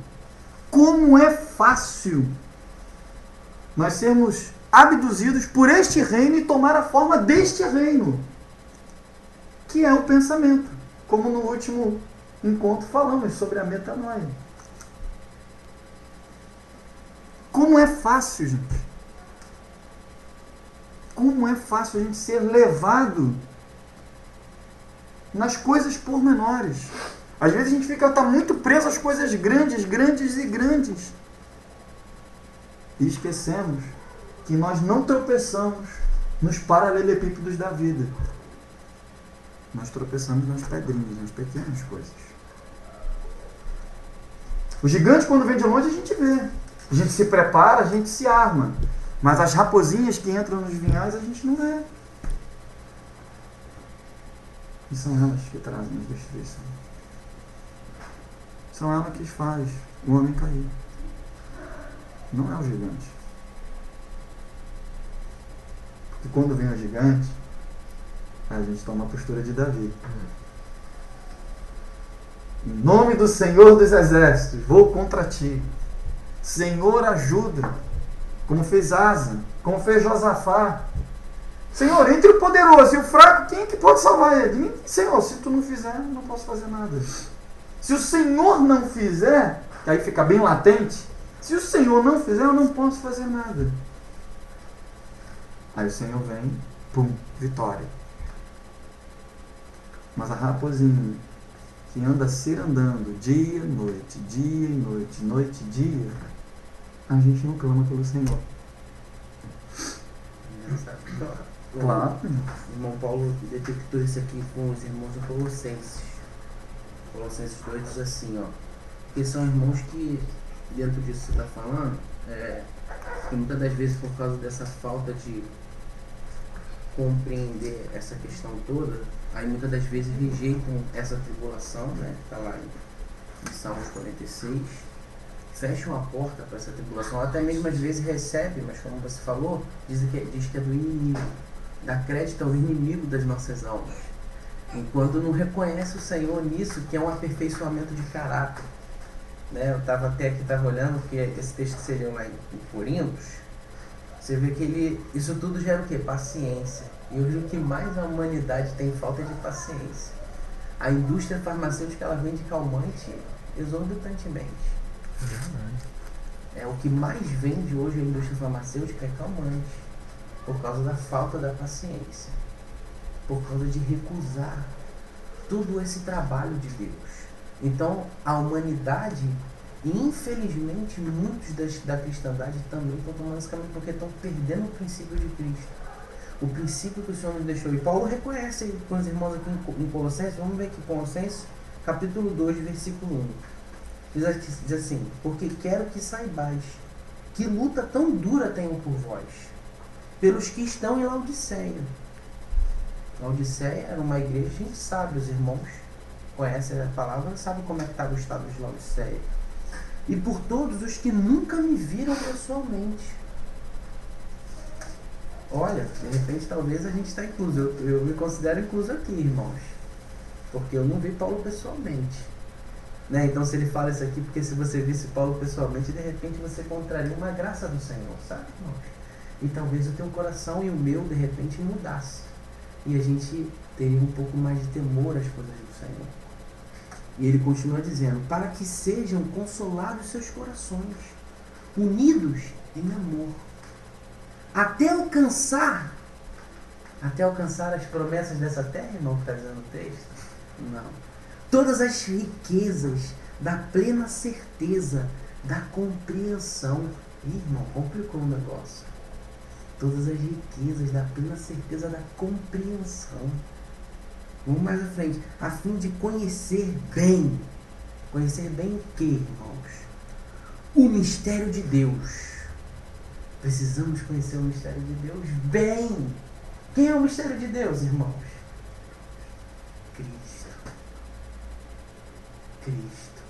como é fácil nós sermos abduzidos por este reino e tomar a forma deste reino, que é o pensamento, como no último encontro falamos sobre a metanoia. Como é fácil, gente. Como é fácil a gente ser levado nas coisas pormenores. Às vezes a gente tá muito preso às coisas grandes, grandes e grandes. E esquecemos que nós não tropeçamos nos paralelepípedos da vida. Nós tropeçamos nas pedrinhas, nas pequenas coisas. O gigante, quando vem de longe, a gente vê. A gente se prepara, a gente se arma. Mas as raposinhas que entram nos vinhais, a gente não vê. E são elas que trazem a destruição. São elas que fazem o homem cair. Não é o gigante. Porque quando vem o gigante, a gente toma a postura de Davi. Em nome do Senhor dos Exércitos, vou contra ti. Senhor, ajuda. Como fez Asa, como fez Josafá. Senhor, entre o poderoso e o fraco, quem é que pode salvar ele? Senhor, se tu não fizer, não posso fazer nada. Se o Senhor não fizer, que aí fica bem latente, se o Senhor não fizer, eu não posso fazer nada. Aí o Senhor vem, pum, vitória. Mas a raposinha que anda andando dia e noite, noite e dia, a gente não clama pelo Senhor. Claro. O irmão Paulo detectou isso aqui com os irmãos em Colossenses. Colossenses 2 diz assim, ó. Que são irmãos que, dentro disso que você está falando, que muitas das vezes por causa dessa falta de compreender essa questão toda, aí muitas das vezes rejeitam essa tribulação, né? Está lá em Salmos 46, fecham a porta para essa tribulação, até mesmo às vezes recebe, mas como você falou, diz que é do inimigo, dá crédito ao inimigo das nossas almas, enquanto não reconhece o Senhor nisso, que é um aperfeiçoamento de caráter, né? Eu estava olhando, que esse texto seria lá em Coríntios. Você vê que isso tudo gera o quê? Paciência. E hoje o que mais a humanidade tem falta é de paciência. A indústria farmacêutica, ela vende calmante exorbitantemente. O que mais vende hoje a indústria farmacêutica é calmante. Por causa da falta da paciência. Por causa de recusar todo esse trabalho de Deus. Então, a humanidade... infelizmente, muitos da cristandade também estão tomando esse caminho porque estão perdendo o princípio de Cristo. O princípio que o Senhor nos deixou. E Paulo reconhece com os irmãos aqui em Colossenses. Vamos ver aqui, Colossenses, capítulo 2, versículo 1. Diz assim: porque quero que saibais que luta tão dura tenho por vós, pelos que estão em Laodiceia. Laodiceia era uma igreja, a gente sabe, os irmãos conhecem a palavra, sabem como é que estava o estado de Laodiceia. E por todos os que nunca me viram pessoalmente. Olha, de repente talvez a gente está incluso. Eu me considero incluso aqui, irmãos. Porque eu não vi Paulo pessoalmente. Né? Então se ele fala isso aqui, porque se você visse Paulo pessoalmente, de repente você encontraria uma graça do Senhor, sabe, irmãos? E talvez o teu coração e o meu, de repente, mudasse. E a gente teria um pouco mais de temor às coisas do Senhor. E ele continua dizendo, para que sejam consolados seus corações, unidos em amor, até alcançar Até alcançar as promessas dessa terra, irmão, que está dizendo o texto? Não. Todas as riquezas da plena certeza, da compreensão. Ih, irmão, complicou o negócio. Todas as riquezas da plena certeza da compreensão. Vamos mais à frente. A fim de conhecer bem. Conhecer bem o que, irmãos? O mistério de Deus. Precisamos conhecer o mistério de Deus bem. Quem é o mistério de Deus, irmãos? Cristo. Cristo.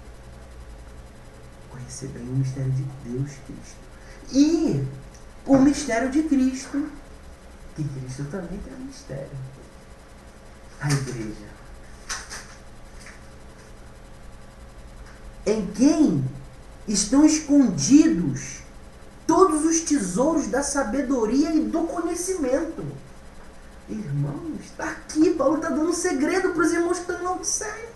Conhecer bem o mistério de Deus, Cristo. E o mistério de Cristo, que Cristo também tem um mistério. A igreja. Em quem estão escondidos todos os tesouros da sabedoria e do conhecimento. Irmãos, está aqui. Paulo está dando um segredo para os irmãos que estão na Odisseia.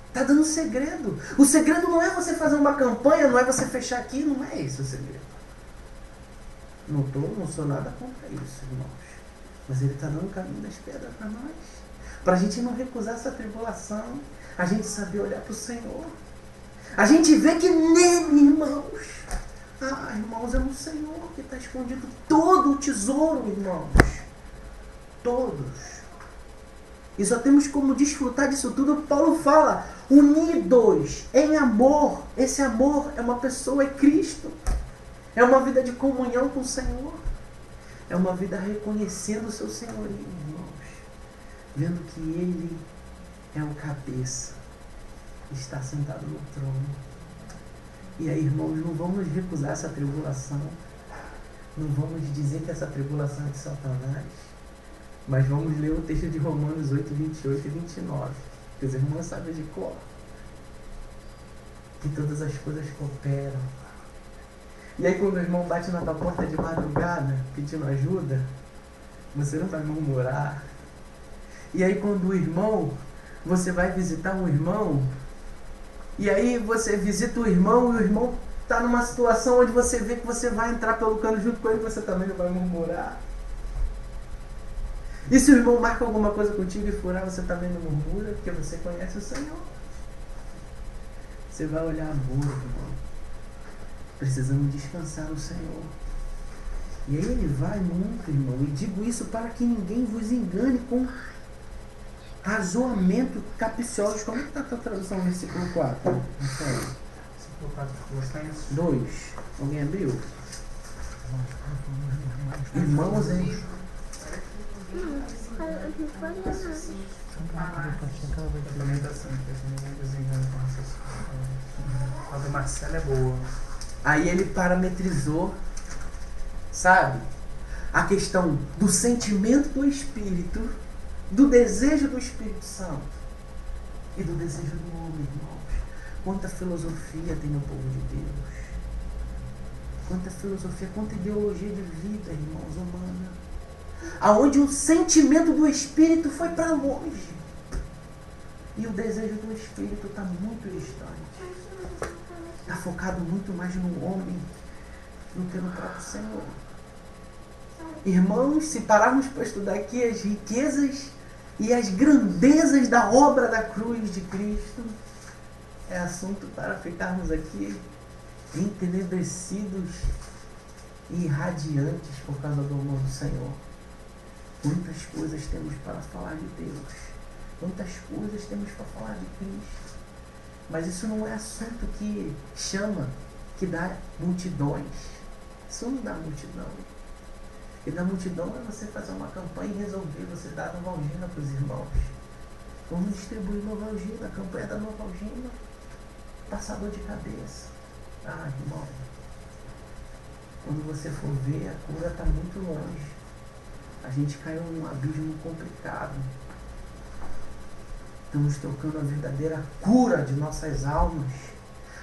Está dando um segredo. O segredo não é você fazer uma campanha, não é você fechar aqui, não é esse o segredo. Não sou nada contra isso, irmãos. Mas ele está dando o caminho das pedras para nós. Para a gente não recusar essa tribulação. A gente saber olhar para o Senhor. A gente vê que nele, irmãos. Irmãos, é no Senhor que está escondido todo o tesouro, irmãos. Todos. E só temos como desfrutar disso tudo. Paulo fala, unidos em amor. Esse amor é uma pessoa, é Cristo. É uma vida de comunhão com o Senhor. É uma vida reconhecendo o seu senhorio, irmãos. Vendo que Ele é o cabeça. Está sentado no trono. E aí, irmãos, não vamos recusar essa tribulação. Não vamos dizer que essa tribulação é de Satanás. Mas vamos ler o texto de Romanos 8, 28 e 29. Que os irmãos sabem de cor. Que todas as coisas cooperam. E aí quando o irmão bate na tua porta de madrugada, pedindo ajuda, você não vai murmurar. E aí quando o irmão, você vai visitar um irmão, e aí você visita o irmão e o irmão está numa situação onde você vê que você vai entrar pelo cano junto com ele, você também não vai murmurar. E se o irmão marca alguma coisa contigo e furar, você também não murmura, porque você conhece o Senhor. Você vai olhar amor, irmão. Precisamos descansar no Senhor. E aí ele vai muito, irmão. E digo isso para que ninguém vos engane com razoamento capciosos. Como é que está a tua tradução, versículo 4? Versículo 4 de Colossenses 2. Alguém abriu? Irmãos, hein? também está assim, que ninguém vos engane com raciocínio. A do Marcelo é boa. Aí ele parametrizou, sabe? A questão do sentimento do Espírito, do desejo do Espírito Santo e do desejo do homem, irmãos. Quanta filosofia tem no povo de Deus. Quanta filosofia, quanta ideologia de vida, irmãos, humana. Aonde o sentimento do Espírito foi para longe. E o desejo do Espírito está muito distante. Está focado muito mais no homem do que no próprio Senhor. Irmãos, se pararmos para estudar aqui as riquezas e as grandezas da obra da cruz de Cristo, é assunto para ficarmos aqui entenebrecidos e irradiantes por causa do amor do Senhor. Quantas coisas temos para falar de Deus. Quantas coisas temos para falar de Cristo. Mas isso não é assunto que chama, que dá multidões. Isso não dá multidão. E da multidão é você fazer uma campanha e resolver, você dar Novalgina para os irmãos. Vamos distribuir Novalgina, a campanha da Novalgina. Passador de cabeça. Irmão, quando você for ver, a cura está muito longe. A gente caiu num abismo complicado. Estamos tocando a verdadeira cura de nossas almas,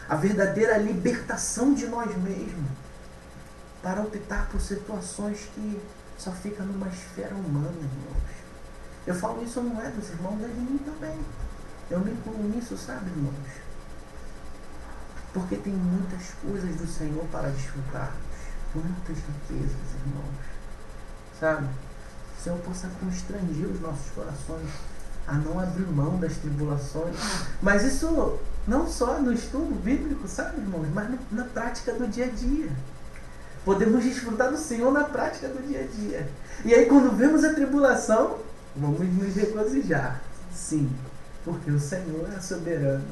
a verdadeira libertação de nós mesmos, para optar por situações que só ficam numa esfera humana, irmãos. Eu falo isso não é dos irmãos, é de mim também. Eu me incluo nisso, sabe, irmãos? Porque tem muitas coisas do Senhor para desfrutar. Quantas riquezas, irmãos. Sabe? Senhor possa constranger os nossos corações a não abrir mão das tribulações. Mas isso não só no estudo bíblico, sabe, irmãos, mas na prática do dia a dia. Podemos desfrutar do Senhor na prática do dia a dia. E aí quando vemos a tribulação, vamos nos regozijar. Sim, porque o Senhor é soberano.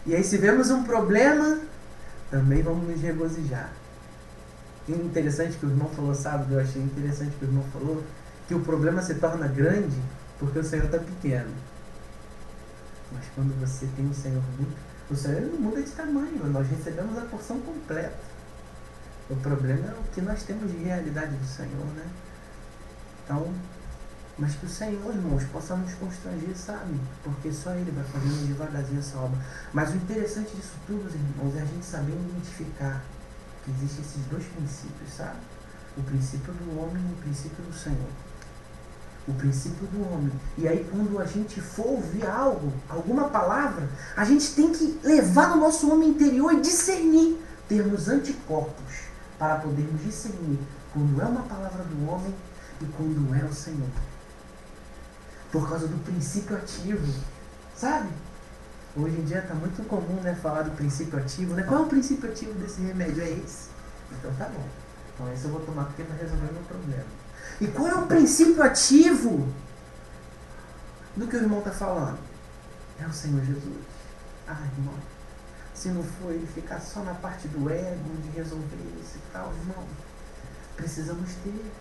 E aí se vemos um problema, também vamos nos regozijar. E interessante que o irmão falou, sabe? Eu achei interessante que o irmão falou que o problema se torna grande porque o Senhor está pequeno. Mas quando você tem o Senhor muito, o Senhor não muda de tamanho, nós recebemos a porção completa. O problema é o que nós temos de realidade do Senhor, né? Então, mas que o Senhor, irmãos, possa nos constranger, sabe? Porque só Ele vai fazendo devagarzinho essa obra. Mas o interessante disso tudo, irmãos, é a gente saber identificar que existem esses dois princípios, sabe? O princípio do homem e o princípio do Senhor. O princípio do homem. E aí quando a gente for ouvir algo, alguma palavra, a gente tem que levar no nosso homem interior e discernir. Termos anticorpos para podermos discernir quando é uma palavra do homem e quando é o Senhor. Por causa do princípio ativo, sabe? Hoje em dia está muito comum, né, falar do princípio ativo, né? Qual é o princípio ativo desse remédio? É esse. Então tá bom. Então esse eu vou tomar porque vai resolver o meu problema. E qual é o princípio ativo do que o irmão está falando? É o Senhor Jesus. Ah, irmão, se não for ele ficar só na parte do ego, de resolver isso e tal, irmão, precisamos ter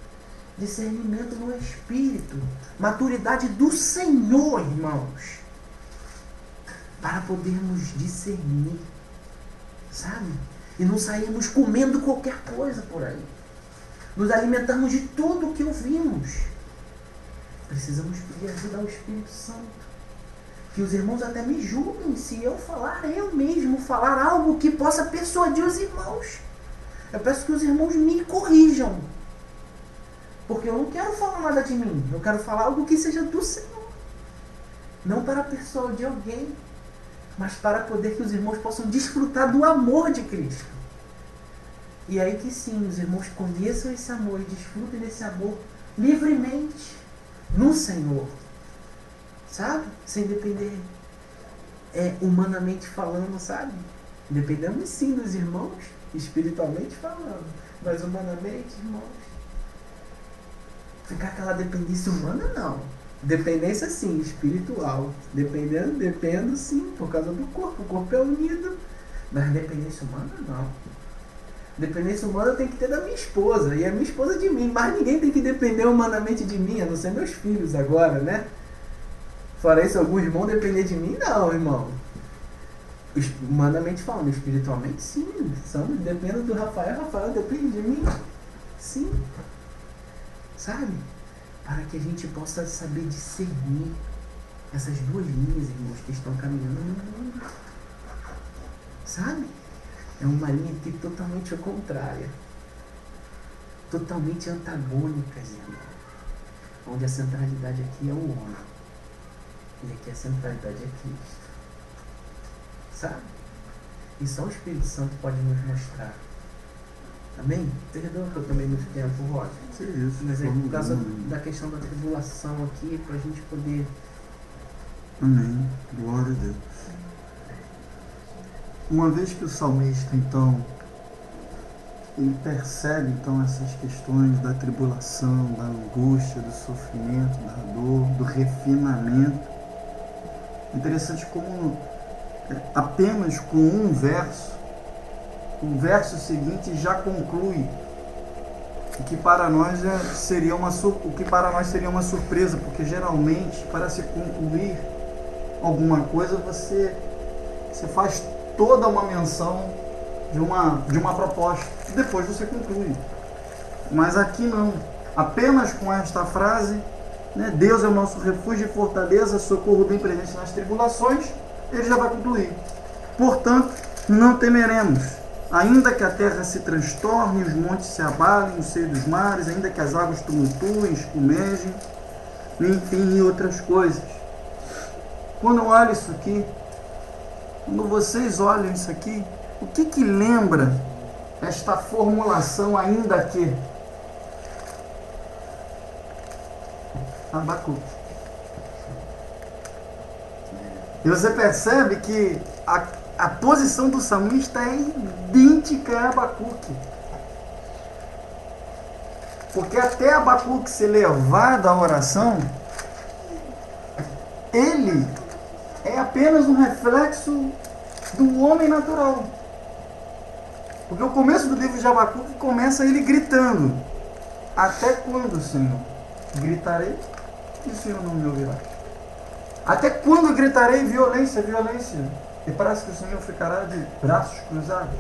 discernimento no Espírito, maturidade do Senhor, irmãos, para podermos discernir, sabe? E não sairmos comendo qualquer coisa por aí. Nos alimentarmos de tudo o que ouvimos. Precisamos pedir ajuda ao Espírito Santo. Que os irmãos até me julguem se eu falar, eu mesmo falar algo que possa persuadir os irmãos. Eu peço que os irmãos me corrijam. Porque eu não quero falar nada de mim. Eu quero falar algo que seja do Senhor. Não para persuadir alguém, mas para poder que os irmãos possam desfrutar do amor de Cristo. E aí que sim, os irmãos conheçam esse amor e desfrutem desse amor livremente no Senhor. Sabe? Sem depender humanamente falando, sabe? Dependemos sim dos irmãos, espiritualmente falando. Mas humanamente, irmãos, ficar aquela dependência humana, não. Dependência sim, espiritual. Dependo sim, por causa do corpo. O corpo é unido. Mas dependência humana, não. Dependência humana eu tenho que ter da minha esposa. E a minha esposa de mim. Mas ninguém tem que depender humanamente de mim, a não ser meus filhos agora, né? Fora isso, algum irmão depender de mim? Não, irmão. Humanamente falando, espiritualmente sim. Dependo do Rafael depende de mim. Sim. Sabe? Para que a gente possa saber discernir essas duas linhas, irmãos, que estão caminhando no mundo. Sabe? É uma linha que é totalmente contrária. Totalmente antagônicas, irmão. Onde a centralidade aqui é o homem. E aqui a centralidade é Cristo. Sabe? E só o Espírito Santo pode nos mostrar. Amém? Perdoa que eu tomei muito tempo, Roger. Isso, mas é por causa da questão da tribulação aqui, para a gente poder... Amém. Glória a Deus. Uma vez que o salmista, então, ele percebe, então, essas questões da tribulação, da angústia, do sofrimento, da dor, do refinamento. É interessante como apenas com um verso, o verso seguinte já conclui o que para nós seria uma surpresa, porque geralmente para se concluir alguma coisa você faz toda uma menção de uma proposta e depois você conclui. Mas aqui não, apenas com esta frase, né, Deus é o nosso refúgio e fortaleza, socorro bem presente nas tribulações, ele já vai concluir. Portanto, não temeremos, ainda que a terra se transtorne, os montes se abalem no seio dos mares, ainda que as águas tumultuem, espumejem, enfim, e outras coisas. Quando eu olho isso aqui, quando vocês olham isso aqui, o que lembra esta formulação ainda que? Abacuque. E você percebe que a posição do salmista é idêntica a Abacuque. Porque até Abacuque ser levado à oração, ele é apenas um reflexo do homem natural. Porque o começo do livro de Abacuque começa ele gritando: até quando, Senhor? Gritarei e o Senhor não me ouvirá. Até quando gritarei violência, violência? E parece que o Senhor ficará de braços cruzados.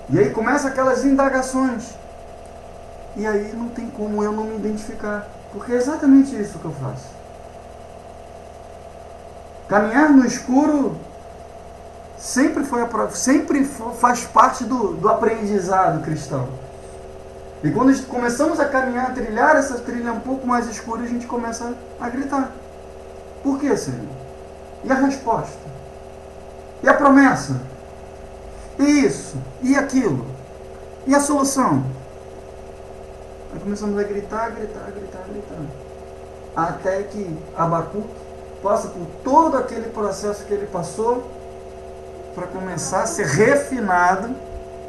E aí começa aquelas indagações. E aí não tem como eu não me identificar. Porque é exatamente isso que eu faço. Caminhar no escuro sempre faz parte do aprendizado cristão. E quando começamos a caminhar, a trilhar essa trilha um pouco mais escura, a gente começa a gritar. Por quê, Senhor? E a resposta? E a promessa? E isso? E aquilo? E a solução? Aí começamos a gritar. Até que Abacuque passa por todo aquele processo que ele passou para começar a ser refinado.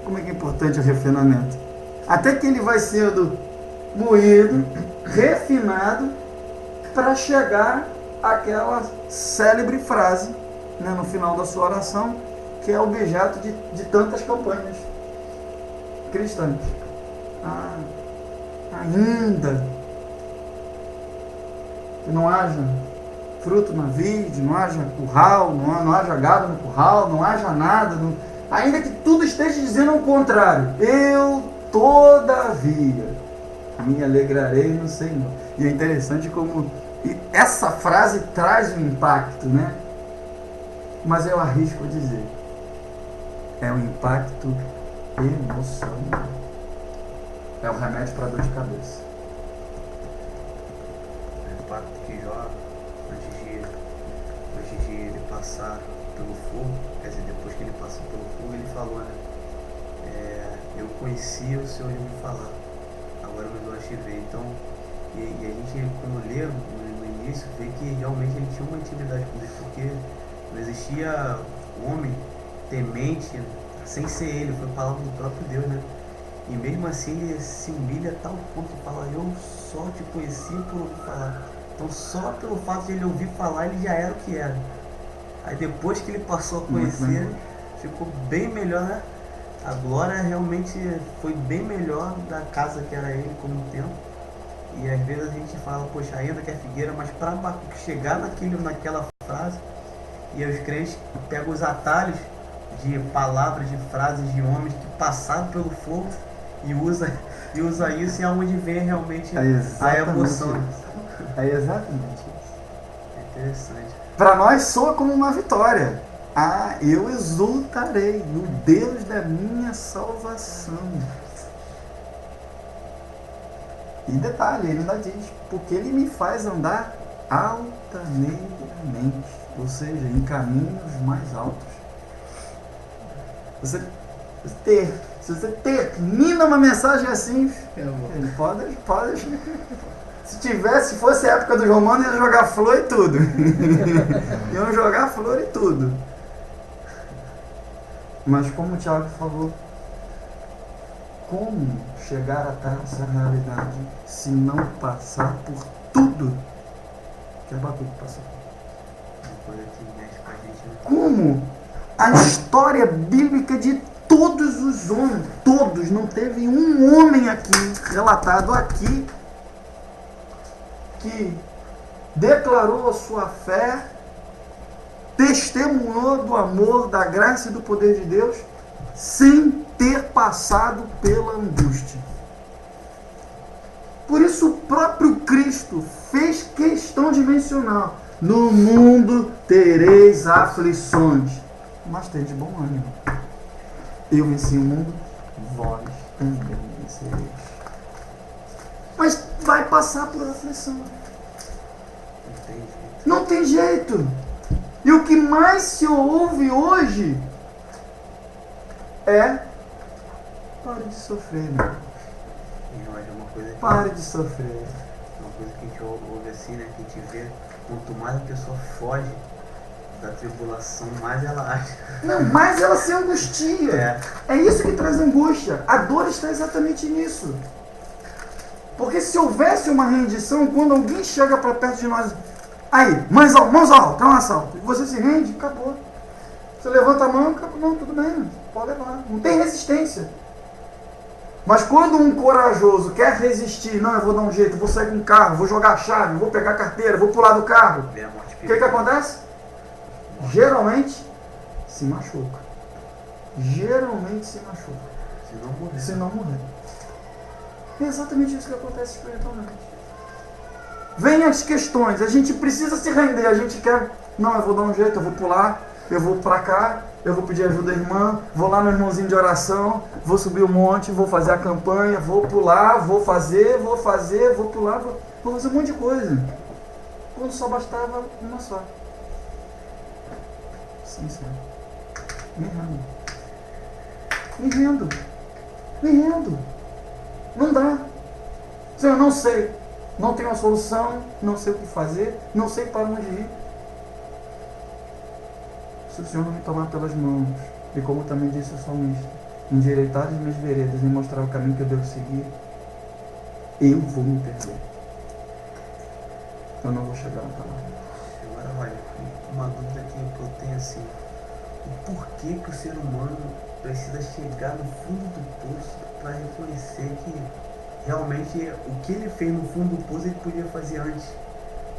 Como é que é importante o refinamento? Até que ele vai sendo moído, refinado, para chegar àquela célebre frase, né, no final da sua oração, que é objeto de tantas campanhas cristãs. Ainda que não haja fruto na vide, não haja curral, não haja gado no curral, não haja nada, ainda que tudo esteja dizendo o contrário, eu todavia me alegrarei no Senhor. E é interessante como essa frase traz um impacto, né? Mas eu arrisco dizer, é um impacto emocional. É um remédio para dor de cabeça. O impacto que Jó, antes de ele passar pelo fogo, quer dizer, depois que ele passou pelo fogo, ele falou, né? Eu conhecia o Senhor de me falar, agora meus olhos te veem. Então, e a gente, quando lê no início, vê que realmente ele tinha uma intimidade com Deus, porque não existia homem temente sem ser ele, foi a palavra do próprio Deus, né? E mesmo assim ele se humilha a tal ponto de falar, eu só te conheci por ouvir falar. Então só pelo fato de ele ouvir falar, ele já era o que era. Aí depois que ele passou a conhecer, ficou bem melhor, né? A glória realmente foi bem melhor da casa que era ele como tempo. E às vezes a gente fala, poxa, ainda que é figueira, mas para chegar naquela frase, e os crentes pegam os atalhos de palavras, de frases de homens que passaram pelo fogo e usa isso, e é onde vem realmente a emoção. É exatamente isso. É interessante. Para nós soa como uma vitória. Eu exultarei no Deus da minha salvação. E detalhe, ele ainda diz, porque ele me faz andar altaneiramente, ou seja, em caminhos mais altos. Se você termina uma mensagem assim, ele pode. Se fosse a época dos romanos, iam jogar flor e tudo. Iam jogar flor e tudo. Mas como o Thiago falou, como chegar até essa realidade se não passar por tudo que Abacuque passou? Como a história bíblica de todos os homens, todos, não teve um homem aqui, relatado aqui, que declarou a sua fé, testemunhou do amor, da graça e do poder de Deus, sem ter passado pela angústia. Por isso o próprio Cristo fez questão de mencionar: no mundo tereis aflições, mas tende bom ânimo. Eu venci o mundo, vós também vencereis. Mas vai passar por aflição. Não tem jeito. E o que mais se ouve hoje é: pare de sofrer, meu. Pare de sofrer. coisa que a gente ouve assim, né? Que a gente vê, quanto mais a pessoa foge da tribulação, mais ela acha. Não, mais ela se angustia. É. É isso que traz angústia. A dor está exatamente nisso. Porque se houvesse uma rendição, quando alguém chega para perto de nós, aí, mãos alto, é um assalto, e você se rende, acabou. Você levanta a mão, acabou, não, tudo bem, pode levar. Não tem resistência. Mas quando um corajoso quer resistir, não, eu vou dar um jeito, vou sair com o carro, vou jogar a chave, vou pegar a carteira, vou pular do carro, o que acontece? Geralmente se machuca. Geralmente se machuca. Se não morrer. É exatamente isso que acontece espiritualmente. Vem as questões, a gente precisa se render, a gente quer, não, eu vou dar um jeito, eu vou pular, eu vou pra cá, eu vou pedir ajuda à irmã, vou lá no irmãozinho de oração, vou subir o monte, vou fazer a campanha, vou pular, vou pular, vou fazer um monte de coisa. Quando só bastava uma só. Sincero. Me rendo. Não dá. Senhor, eu não sei. Não tenho uma solução, não sei o que fazer, não sei para onde ir. Se o Senhor não me tomar pelas mãos, e como também disse o salmista, endireitar as minhas veredas e mostrar o caminho que eu devo seguir, eu vou me perder. Eu não vou chegar até lá. Agora, olha, uma dúvida que eu tenho assim, o porquê que o ser humano precisa chegar no fundo do poço para reconhecer que realmente o que ele fez no fundo do poço ele podia fazer antes.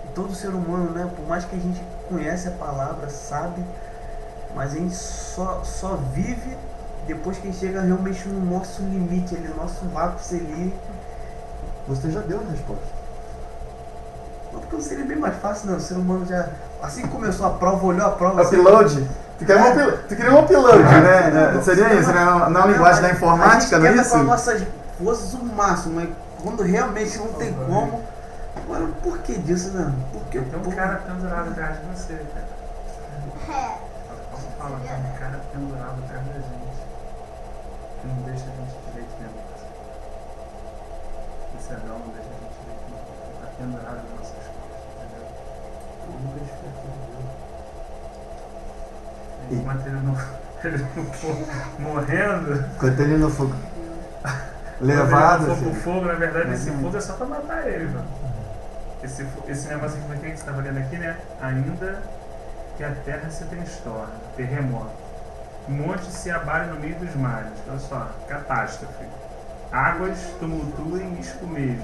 E todo ser humano, né, por mais que a gente conhece a palavra, sabe, mas a gente só vive depois que chega realmente no nosso limite, ali, no nosso ápice ali. Você já deu a resposta. Não, porque seria bem mais fácil, não. O ser humano já, assim que começou a prova, olhou a prova. Upload? Tu queria um upload, né? Seria isso, né? Na linguagem da informática, não é isso? A gente quer com as nossas forças o máximo, mas quando realmente não tem como. Agora, por que disso, né? Porque tem um cara pendurado atrás de você, cara. Posso falar, tem um cara pendurado atrás da gente, que não deixa a gente direito mesmo. Esse Adão não deixa a gente direito mesmo. Ele tá pendurado nas nossas costas, entendeu? nunca despertou. Enquanto ele não for morrendo. Enquanto ele não for levado. Quando ele não for pro fogo, na verdade, esse fogo é só pra matar ele, mano. Esse negócio aqui que você tá vendo aqui, né? Ainda que a terra se transtorne, terremoto, montes se abalem no meio dos mares. Olha só, catástrofe. Águas tumultuem e escumejem,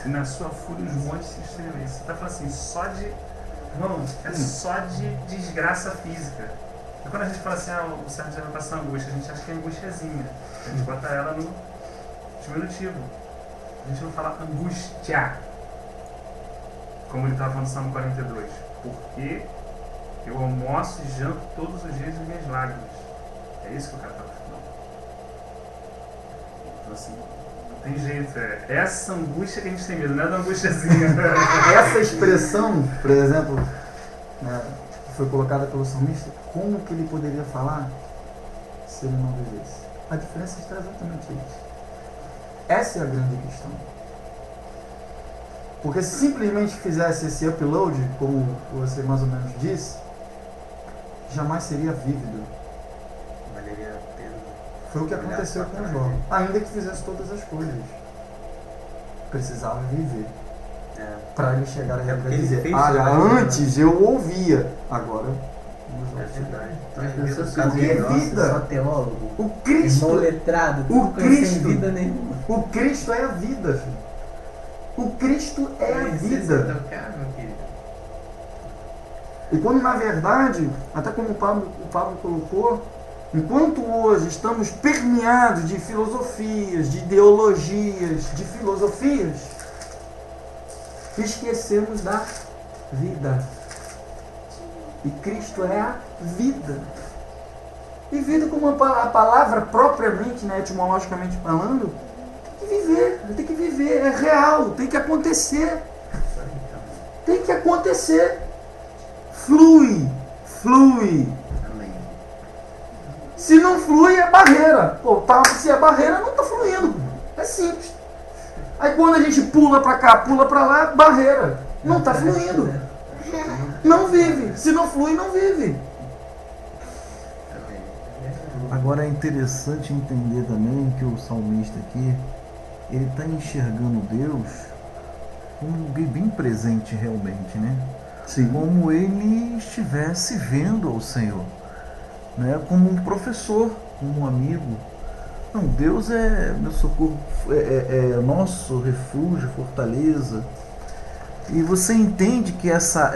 e na sua fúria os montes se estremecem. Você tá falando assim, só de. Irmão, é só de desgraça física. E quando a gente fala assim, o Sérgio vai passar angústia, a gente acha que é angustiazinha. A gente bota ela no diminutivo. A gente não fala angústia, como ele estava falando no Salmo 42. Porque eu almoço e janto todos os dias as minhas lágrimas. É isso que o cara estava falando. Então assim, não tem jeito. É essa angústia que a gente tem medo, não é da angustiazinha. Essa expressão, por exemplo, né, que foi colocada pelo salmista, como que ele poderia falar se ele não vivesse? A diferença está exatamente isso. Essa é a grande questão. Porque se simplesmente fizesse esse upload, como você mais ou menos disse, jamais seria vívido. Valeria a pena. Foi o que aconteceu com Jó. Ainda que fizesse todas as coisas, precisava viver. Para ele chegar a dizer, antes eu ouvia, agora é verdade. Porque é vida. Só teólogo. O Cristo, irmão letrado, o Cristo, sem vida nenhuma. O Cristo é a vida, filho. O Cristo é a vida. E quando na verdade, até como o Pablo colocou, enquanto hoje estamos permeados de filosofias, de ideologias, de filosofias, esquecemos da vida. E Cristo é a vida. E vida como a palavra propriamente, né, etimologicamente falando, tem que viver, é real, tem que acontecer. Tem que acontecer. Flui. Se não flui, é barreira. Pô, se é barreira, não está fluindo. É simples. Aí quando a gente pula para cá, pula para lá, barreira. Não está fluindo. Não vive. Se não flui, não vive. Agora é interessante entender também que o salmista aqui, ele está enxergando Deus como alguém bem presente realmente, né? Sim. Como ele estivesse vendo ao Senhor, né? Como um professor, como um amigo. Não, Deus é meu socorro, é nosso refúgio, fortaleza. E você entende que essa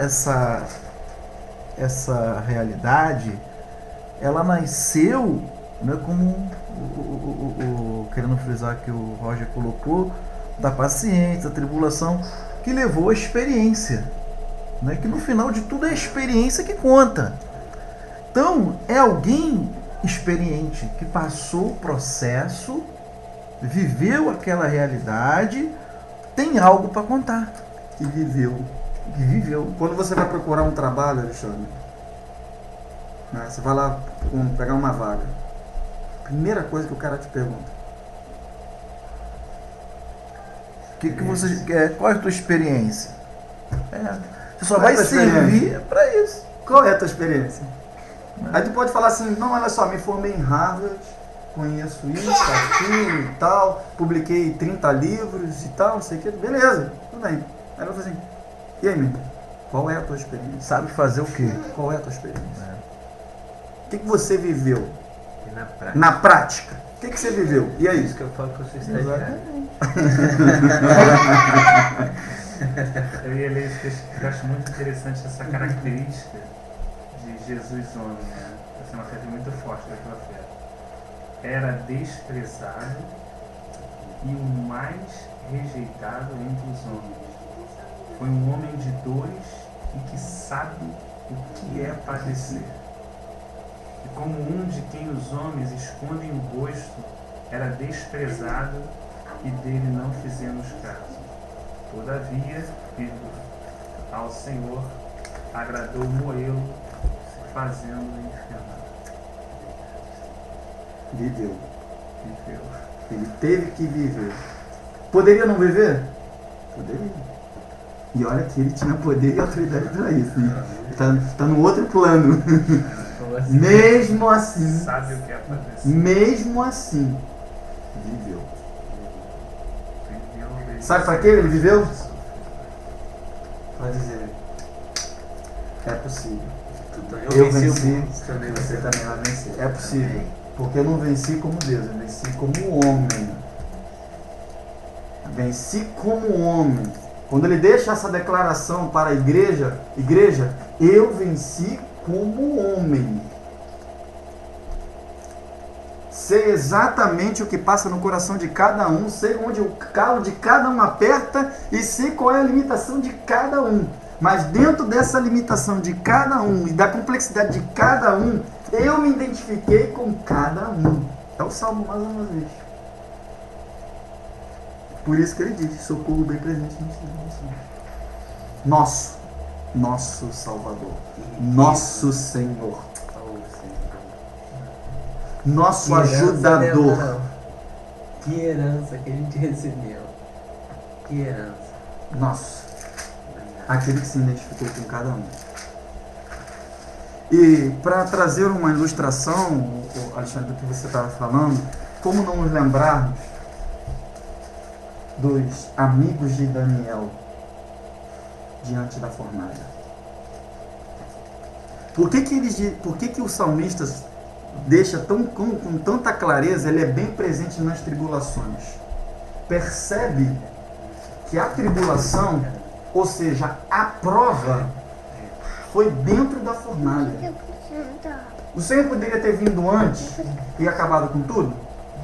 realidade, ela nasceu, né, como querendo frisar que o Roger colocou, da paciência, da tribulação, que levou à experiência, né, que no final de tudo é a experiência que conta. Então, é alguém experiente que passou o processo, viveu aquela realidade, tem algo para contar. Que viveu. Que viveu. Quando você vai procurar um trabalho, Alexandre, né, você vai lá pegar uma vaga. Primeira coisa que o cara te pergunta: Que você quer? Qual é a tua experiência? Você só vai servir para isso. Qual é a tua experiência? Aí tu pode falar assim: não, olha só, me formei em Harvard, conheço isso, aquilo e tal, publiquei 30 livros e tal, não sei o que, beleza, tudo bem. Aí eu falo assim: e aí, menino, qual é a tua experiência? Sabe fazer o quê? Qual é a tua experiência? O que você viveu? E na prática. Na prática. O que você viveu? E aí? Isso que eu falo que eu sou estagiário. Eu ia ler esse texto porque eu acho muito interessante essa característica de Jesus homem, né? Essa é uma característica muito forte do profeta. Era desprezado e o mais rejeitado entre os homens. Foi um homem de dores e que sabe o que é padecer. E como um de quem os homens escondem o rosto, era desprezado e dele não fizemos caso. Todavia, ao Senhor agradou moê-lo, fazendo-o enfermar. Viveu. Viveu. Ele teve que viver. Poderia não viver? Poderia. E olha que ele tinha poder e autoridade para isso. Né? Tá no outro plano. Mesmo assim. Sabe o que é padecer. Mesmo assim. Viveu. Viveu. Sabe para que ele viveu? Para dizer: é possível. Eu venci, também você também vai vencer. É possível. Porque eu não venci como Deus, eu venci como homem. Venci como homem. Quando ele deixa essa declaração para a igreja, eu venci como homem. Sei exatamente o que passa no coração de cada um, sei onde o calo de cada um aperta e sei qual é a limitação de cada um. Mas dentro dessa limitação de cada um e da complexidade de cada um, eu me identifiquei com cada um. É o Salmo mais uma vez. Por isso que ele diz: socorro bem presente no Senhor. Nosso Salvador, nosso Senhor, nosso ajudador. Que herança que a gente recebeu. Que herança. Nosso. Aquele que se identificou com cada um. E para trazer uma ilustração, Alexandre, do que você estava falando, como não nos lembrarmos dos amigos de Daniel diante da fornalha? Por que o salmista deixa com tanta clareza? Ele é bem presente nas tribulações. Percebe que a tribulação, ou seja, a prova, foi dentro da fornalha. O Senhor poderia ter vindo antes e acabado com tudo?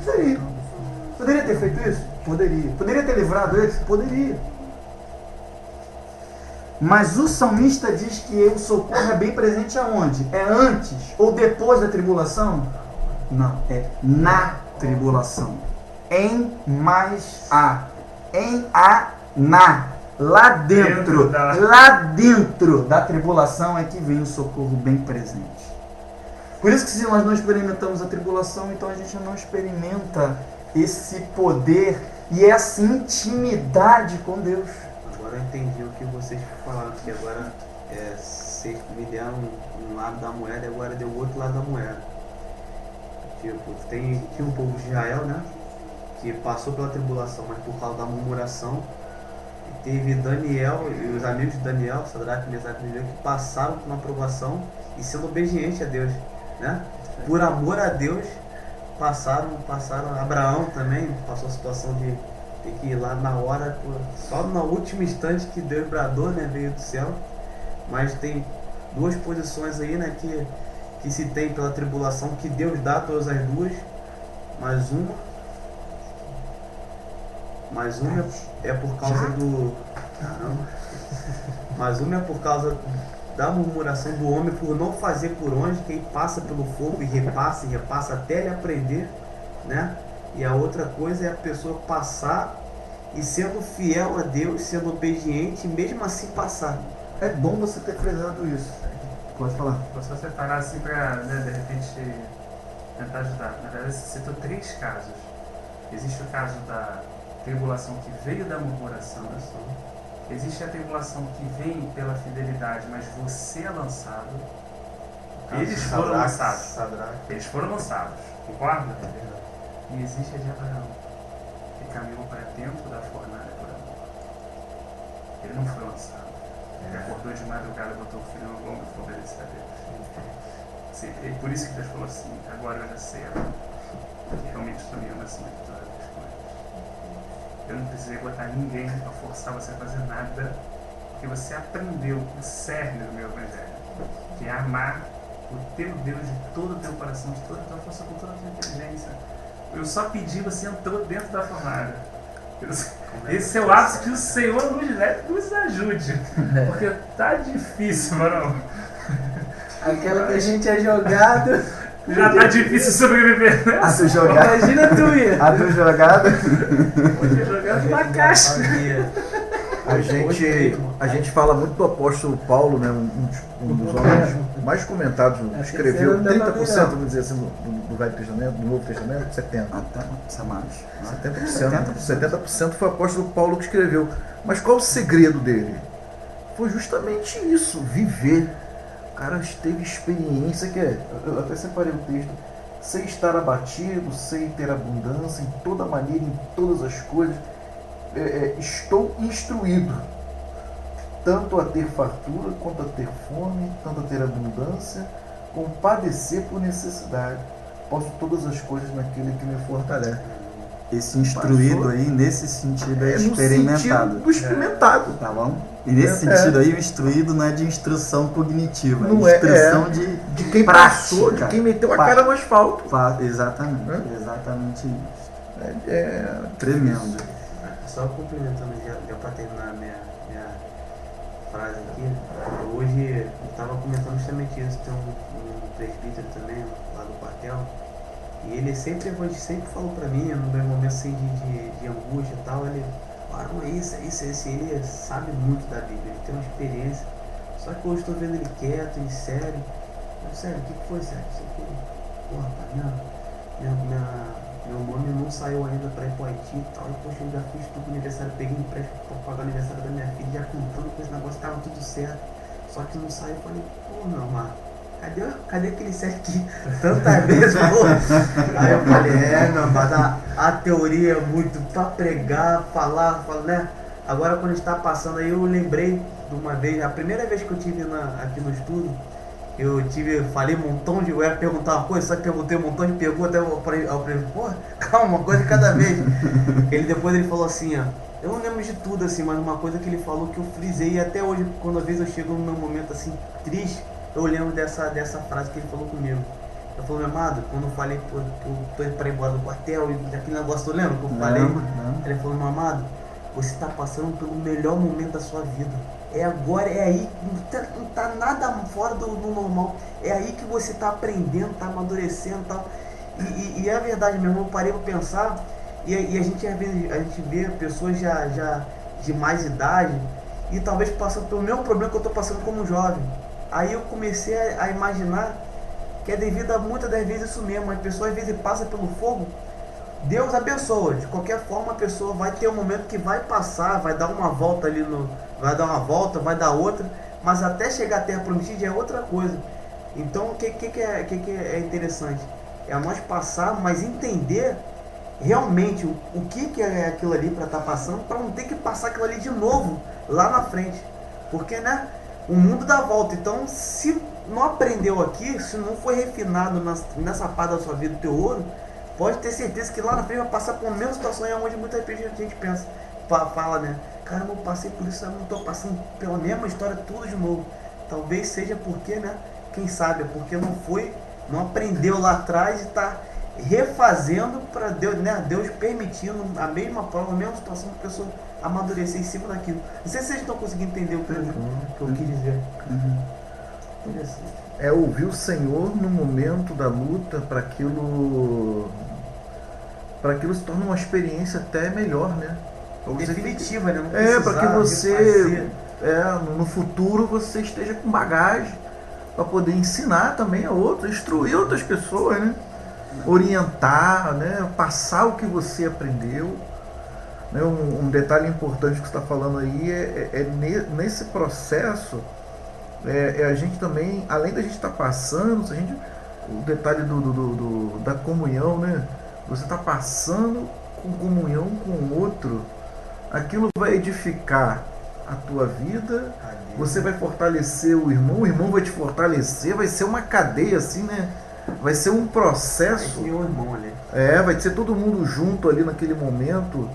Poderia. Poderia ter feito isso? Poderia. Poderia ter livrado eles? Poderia. Mas o salmista diz que o socorro é bem presente aonde? É antes ou depois da tribulação? Não, é na tribulação. Em mais a. Em a, na. Lá dentro da tribulação é que vem o socorro bem presente. Por isso que se nós não experimentamos a tribulação, então a gente não experimenta esse poder e essa intimidade com Deus. Agora eu entendi o que vocês falaram, que agora vocês me deram um lado da moeda e agora deu o outro lado da moeda. Tipo, tinha um povo de Israel, né? Que passou pela tribulação, mas por causa da murmuração. E teve Daniel e os amigos de Daniel, Sadraque, Mesaque e Abednego, que passaram por uma provação e sendo obedientes a Deus, né? Por amor a Deus, passaram. Abraão também passou a situação de ter que ir lá na hora, só no último instante que Deus bradou, né? Veio do céu. Mas tem duas posições aí, né? Que se tem pela tribulação, que Deus dá todas as duas, mas uma é por causa do... Caramba. Mas uma é por causa da murmuração do homem por não fazer por onde, que ele passa pelo fogo e repassa até ele aprender, né? E a outra coisa é a pessoa passar e sendo fiel a Deus, sendo obediente, mesmo assim passar. É bom você ter frisado isso. Pode falar. Vou só separar assim para, né, de repente, tentar ajudar. Na verdade, você citou 3 casos. Existe o caso da tribulação que veio da murmuração. Existe a tribulação que vem pela fidelidade, mas você é lançado. Eles foram lançados. Eles foram lançados. Concorda? E existe a de Abraão, que caminhou para dentro da fornalha por amor. Ele não foi lançado. Ele acordou de madrugada, botou o filho no lombo e foi obedecer a Deus. Sim, é por isso que Deus falou assim: agora eu já sei que realmente estou me amando acima de todas as coisas. Eu não precisei botar ninguém para forçar você a fazer nada, porque você aprendeu o cerne do meu evangelho, que é amar o teu Deus de todo o teu coração, de toda a tua força, com toda a tua inteligência. Eu só pedi, você entrou dentro da fornalha. Esse é o ápice que o Senhor nos ajude, porque tá difícil, mano. Aquela que a gente é jogado. Já tá difícil sobreviver, né? A do jogado. Imagina tu ir. A do jogado. Hoje jogando na caixa. A gente fala muito do apóstolo Paulo, né? Um dos homens mais comentados, escreveu 30%, vamos dizer assim, do Velho Testamento, do Novo Testamento, 70%. Até mais. 70% foi o apóstolo Paulo que escreveu. Mas qual o segredo dele? Foi justamente isso, viver. O cara teve experiência, eu até separei o texto, sem estar abatido, sem ter abundância, em toda maneira, em todas as coisas. Estou instruído, tanto a ter fartura, quanto a ter fome, tanto a ter abundância, como padecer por necessidade. Posso todas as coisas naquele que me fortalece. Esse instruído aí, nesse sentido, é experimentado. Do experimentado. Tá bom? E nesse sentido aí, o instruído não é de instrução cognitiva, não instrução de quem prática, passou, de quem meteu a cara no asfalto. Exatamente, exatamente isso. Tremendo. Só complementando já para terminar minha frase aqui, hoje eu estava comentando justamente isso, tem um presbítero também lá do quartel, e ele sempre falou para mim, no meu momento assim de angústia e tal, ele falou, isso, ele sabe muito da Bíblia, ele tem uma experiência, só que hoje estou vendo ele quieto, em sério. Sério, o que foi, Sérgio? Isso aqui, pô, rapaz, meu nome não saiu ainda para ir pro Haiti e tal, e poxa, eu já fiz tudo aniversário, peguei empréstimo para pagar o aniversário da minha filha, já contando com esse negócio, tava tudo certo, só que não saiu. Eu falei, pô, meu mano, cadê aquele Sérgio que tantas vezes falou? Aí eu falei, meu mano, a teoria é muito pra pregar, falar, né? Agora quando a gente tá passando aí, eu lembrei de uma vez, a primeira vez que eu tive aqui no estudo, falei um montão eu ia perguntar uma coisa, só que perguntei um montão de perguntas, eu falei, pô, calma, uma coisa de cada vez. Depois ele falou assim, ó, eu não lembro de tudo assim, mas uma coisa que ele falou que eu frisei, e até hoje, quando às vezes eu chego no meu momento assim, triste, eu lembro dessa frase que ele falou comigo. Ele falou, meu amado, quando eu falei que eu tô indo pra ir embora do quartel, e daquele negócio, tu lembra que eu falei? Ele falou, meu amado, você tá passando pelo melhor momento da sua vida. É agora, é aí, não tá nada fora do normal. É aí que você tá aprendendo, tá amadurecendo e tal. E é a verdade mesmo, eu parei pra pensar, e a gente às vezes a gente vê pessoas já de mais idade, e talvez passando pelo mesmo problema que eu tô passando como jovem. Aí eu comecei a imaginar que é devido a muitas das vezes isso mesmo. As pessoas às vezes passam pelo fogo Deus abençoa. De qualquer forma, a pessoa vai ter um momento que vai passar, vai dar uma volta ali no. Vai dar uma volta, vai dar outra, mas até chegar à Terra Prometida é outra coisa. Então, o que é interessante? É nós passar, mas entender realmente o que é aquilo ali para estar passando, para não ter que passar aquilo ali de novo lá na frente. Porque, né? O mundo dá volta. Então, se não aprendeu aqui, se não foi refinado nessa parte da sua vida, o teu ouro, pode ter certeza que lá na frente vai passar por uma mesma situação, é onde muitas vezes a gente pensa, fala, né? Caramba, eu passei por isso, eu não estou passando pela mesma história tudo de novo. Talvez seja porque, né? Quem sabe, é porque não aprendeu lá atrás e está refazendo para Deus, né? Deus permitindo a mesma prova, a mesma situação para a pessoa amadurecer em cima daquilo. Não sei se vocês estão conseguindo entender o que eu quis dizer. Interessante. É ouvir o Senhor no momento da luta para aquilo se torne uma experiência até melhor, né? Definitiva, né? Não para que você no futuro você esteja com bagagem para poder ensinar também a outros, instruir outras pessoas, né? Orientar, né? Passar o que você aprendeu. Né? Um detalhe importante que você está falando aí nesse processo, a gente também, além da gente estar passando, o detalhe da comunhão, né? Você está passando com comunhão com o outro, aquilo vai edificar a tua vida, você vai fortalecer o irmão vai te fortalecer, vai ser uma cadeia assim, né? Vai ser um processo. Vai ser todo mundo junto ali naquele momento,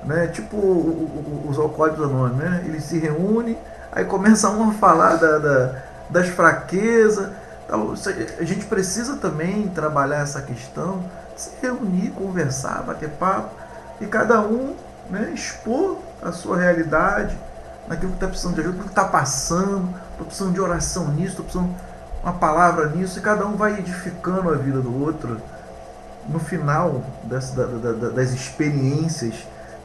né? Tipo os alcoólicos anônimos, né? Eles se reúnem, aí começa um a falar das fraquezas. A gente precisa também trabalhar essa questão, se reunir, conversar, bater papo, e cada um, né, expor a sua realidade, naquilo que está precisando de ajuda, naquilo que está passando, estou precisando de oração nisso, estou precisando de uma palavra nisso, e cada um vai edificando a vida do outro. No final das experiências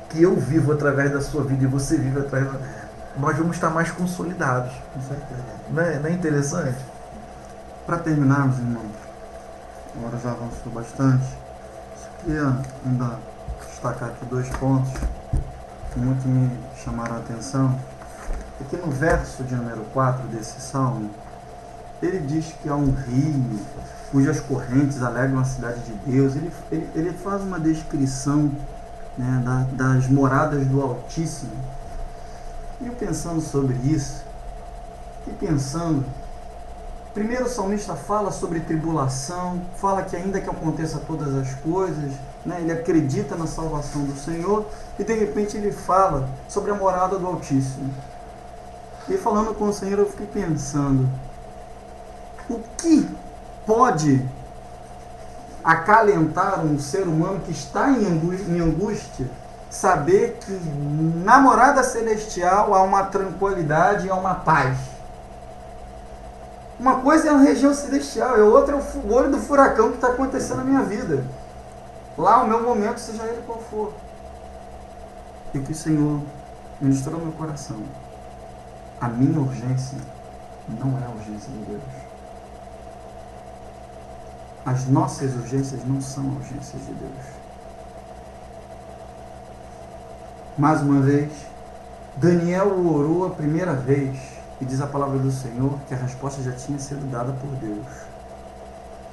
que eu vivo através da sua vida e você vive através da... nós vamos estar mais consolidados. Não é interessante? Para terminarmos, irmãos, agora já avançou bastante. Só queria ainda destacar aqui 2 pontos que muito me chamaram a atenção. Aqui no verso de número 4 desse salmo, ele diz que há um rio cujas correntes alegram a cidade de Deus. Ele faz uma descrição, né, das moradas do Altíssimo. E eu pensando sobre isso, e pensando, primeiro o salmista fala sobre tribulação, fala que ainda que aconteça todas as coisas, né, ele acredita na salvação do Senhor, e de repente ele fala sobre a morada do Altíssimo. E falando com o Senhor, eu fiquei pensando, o que pode acalentar um ser humano que está em angústia, saber que na morada celestial há uma tranquilidade e há uma paz? Uma coisa é a região celestial, e outra é o olho do furacão que está acontecendo na minha vida. Lá o meu momento, seja ele qual for. E que o Senhor ministrou no meu coração. A minha urgência não é a urgência de Deus. As nossas urgências não são urgências de Deus. Mais uma vez, Daniel orou a primeira vez, e diz a palavra do Senhor que a resposta já tinha sido dada por Deus.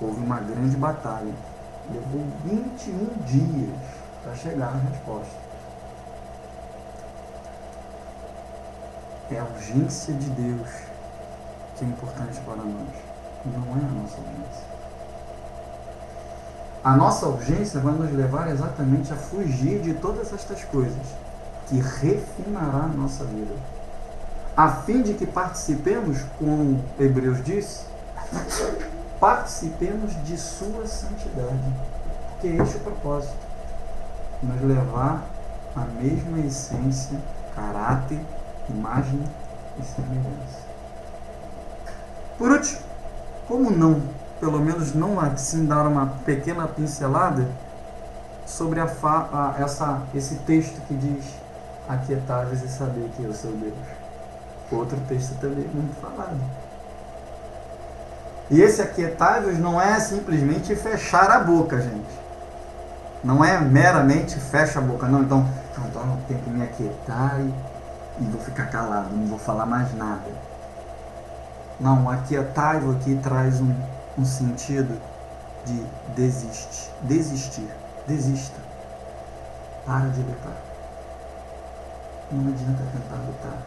Houve uma grande batalha. Levou 21 dias para chegar na resposta. É a urgência de Deus que é importante para nós. Não é a nossa urgência. A nossa urgência vai nos levar exatamente a fugir de todas estas coisas que refinará a nossa vida, a fim de que participemos, como Hebreus disse, participemos de sua santidade, porque este é o propósito, nos levar à mesma essência, caráter, imagem e semelhança. Por último, como não, pelo menos não assim dar uma pequena pincelada sobre esse texto que diz: aquietai-vos e saber que eu sou Deus. Outro texto também muito falado. E esse aquietai-vos não é simplesmente fechar a boca, gente. Não é meramente fecha a boca, não. Então eu tenho que me aquietar e vou ficar calado, não vou falar mais nada. Não, aquietai-o aqui traz um sentido de desistir. Desista. Para de lutar. Não adianta tentar lutar.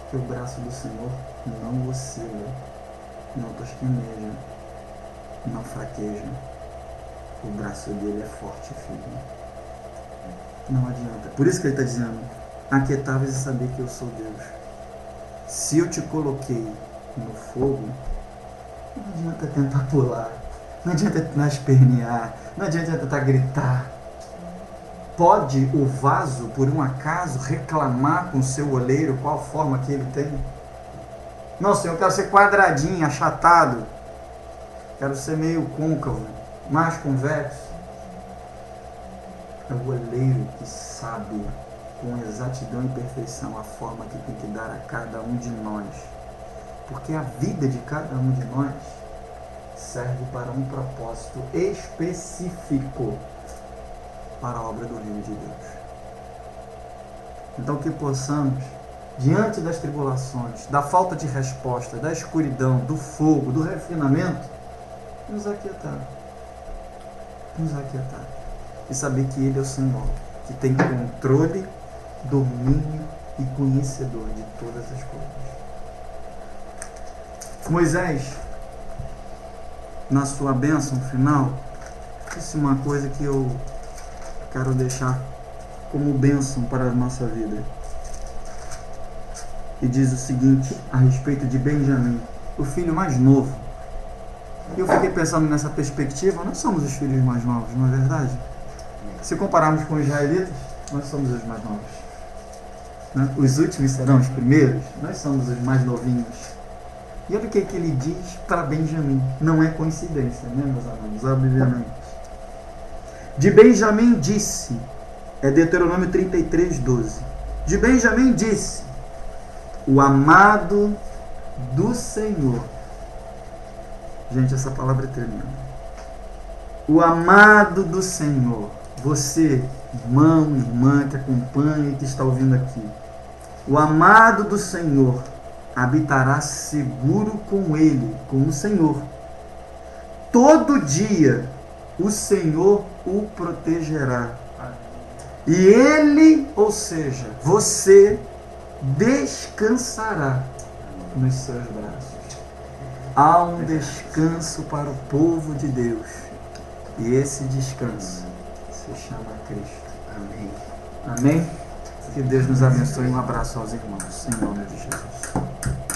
Porque o braço do Senhor não oscila, não tosqueneja, não fraqueja. O braço dele é forte e firme. Não adianta. Por isso que ele está dizendo, aquietáveis e saber que eu sou Deus. Se eu te coloquei no fogo, não adianta tentar pular, não adianta tentar espernear, não adianta tentar gritar. Pode o vaso, por um acaso, reclamar com o seu oleiro qual forma que ele tem? Não, Senhor, eu quero ser quadradinho, achatado. Quero ser meio côncavo, mais convexo. É o oleiro que sabe com exatidão e perfeição a forma que tem que dar a cada um de nós. Porque a vida de cada um de nós serve para um propósito específico para a obra do reino de Deus. Então que possamos, diante das tribulações, da falta de resposta, da escuridão, do fogo, do refinamento, nos aquietar. Nos aquietar. E saber que Ele é o Senhor, que tem controle, domínio e conhecedor de todas as coisas. Moisés, na sua bênção final, disse uma coisa que eu quero deixar como bênção para a nossa vida. E diz o seguinte a respeito de Benjamim, o filho mais novo. E eu fiquei pensando nessa perspectiva, nós somos os filhos mais novos, não é verdade? Se compararmos com os israelitas, nós somos os mais novos. Né? Os últimos serão os primeiros, nós somos os mais novinhos. E olha o que ele diz para Benjamim. Não é coincidência, né, meus amigos? Obviamente. De Benjamim disse, é Deuteronômio 33:12. De Benjamim disse, o amado do Senhor. Gente, essa palavra é tremenda. O amado do Senhor. Você, irmão, irmã que acompanha e que está ouvindo aqui. O amado do Senhor habitará seguro com ele, com o Senhor. Todo dia o Senhor o protegerá. E ele, ou seja, você descansará nos seus braços. Há um descanso para o povo de Deus. E esse descanso se chama Cristo. Amém. Amém? Que Deus nos abençoe. Um abraço aos irmãos. Em nome de Jesus.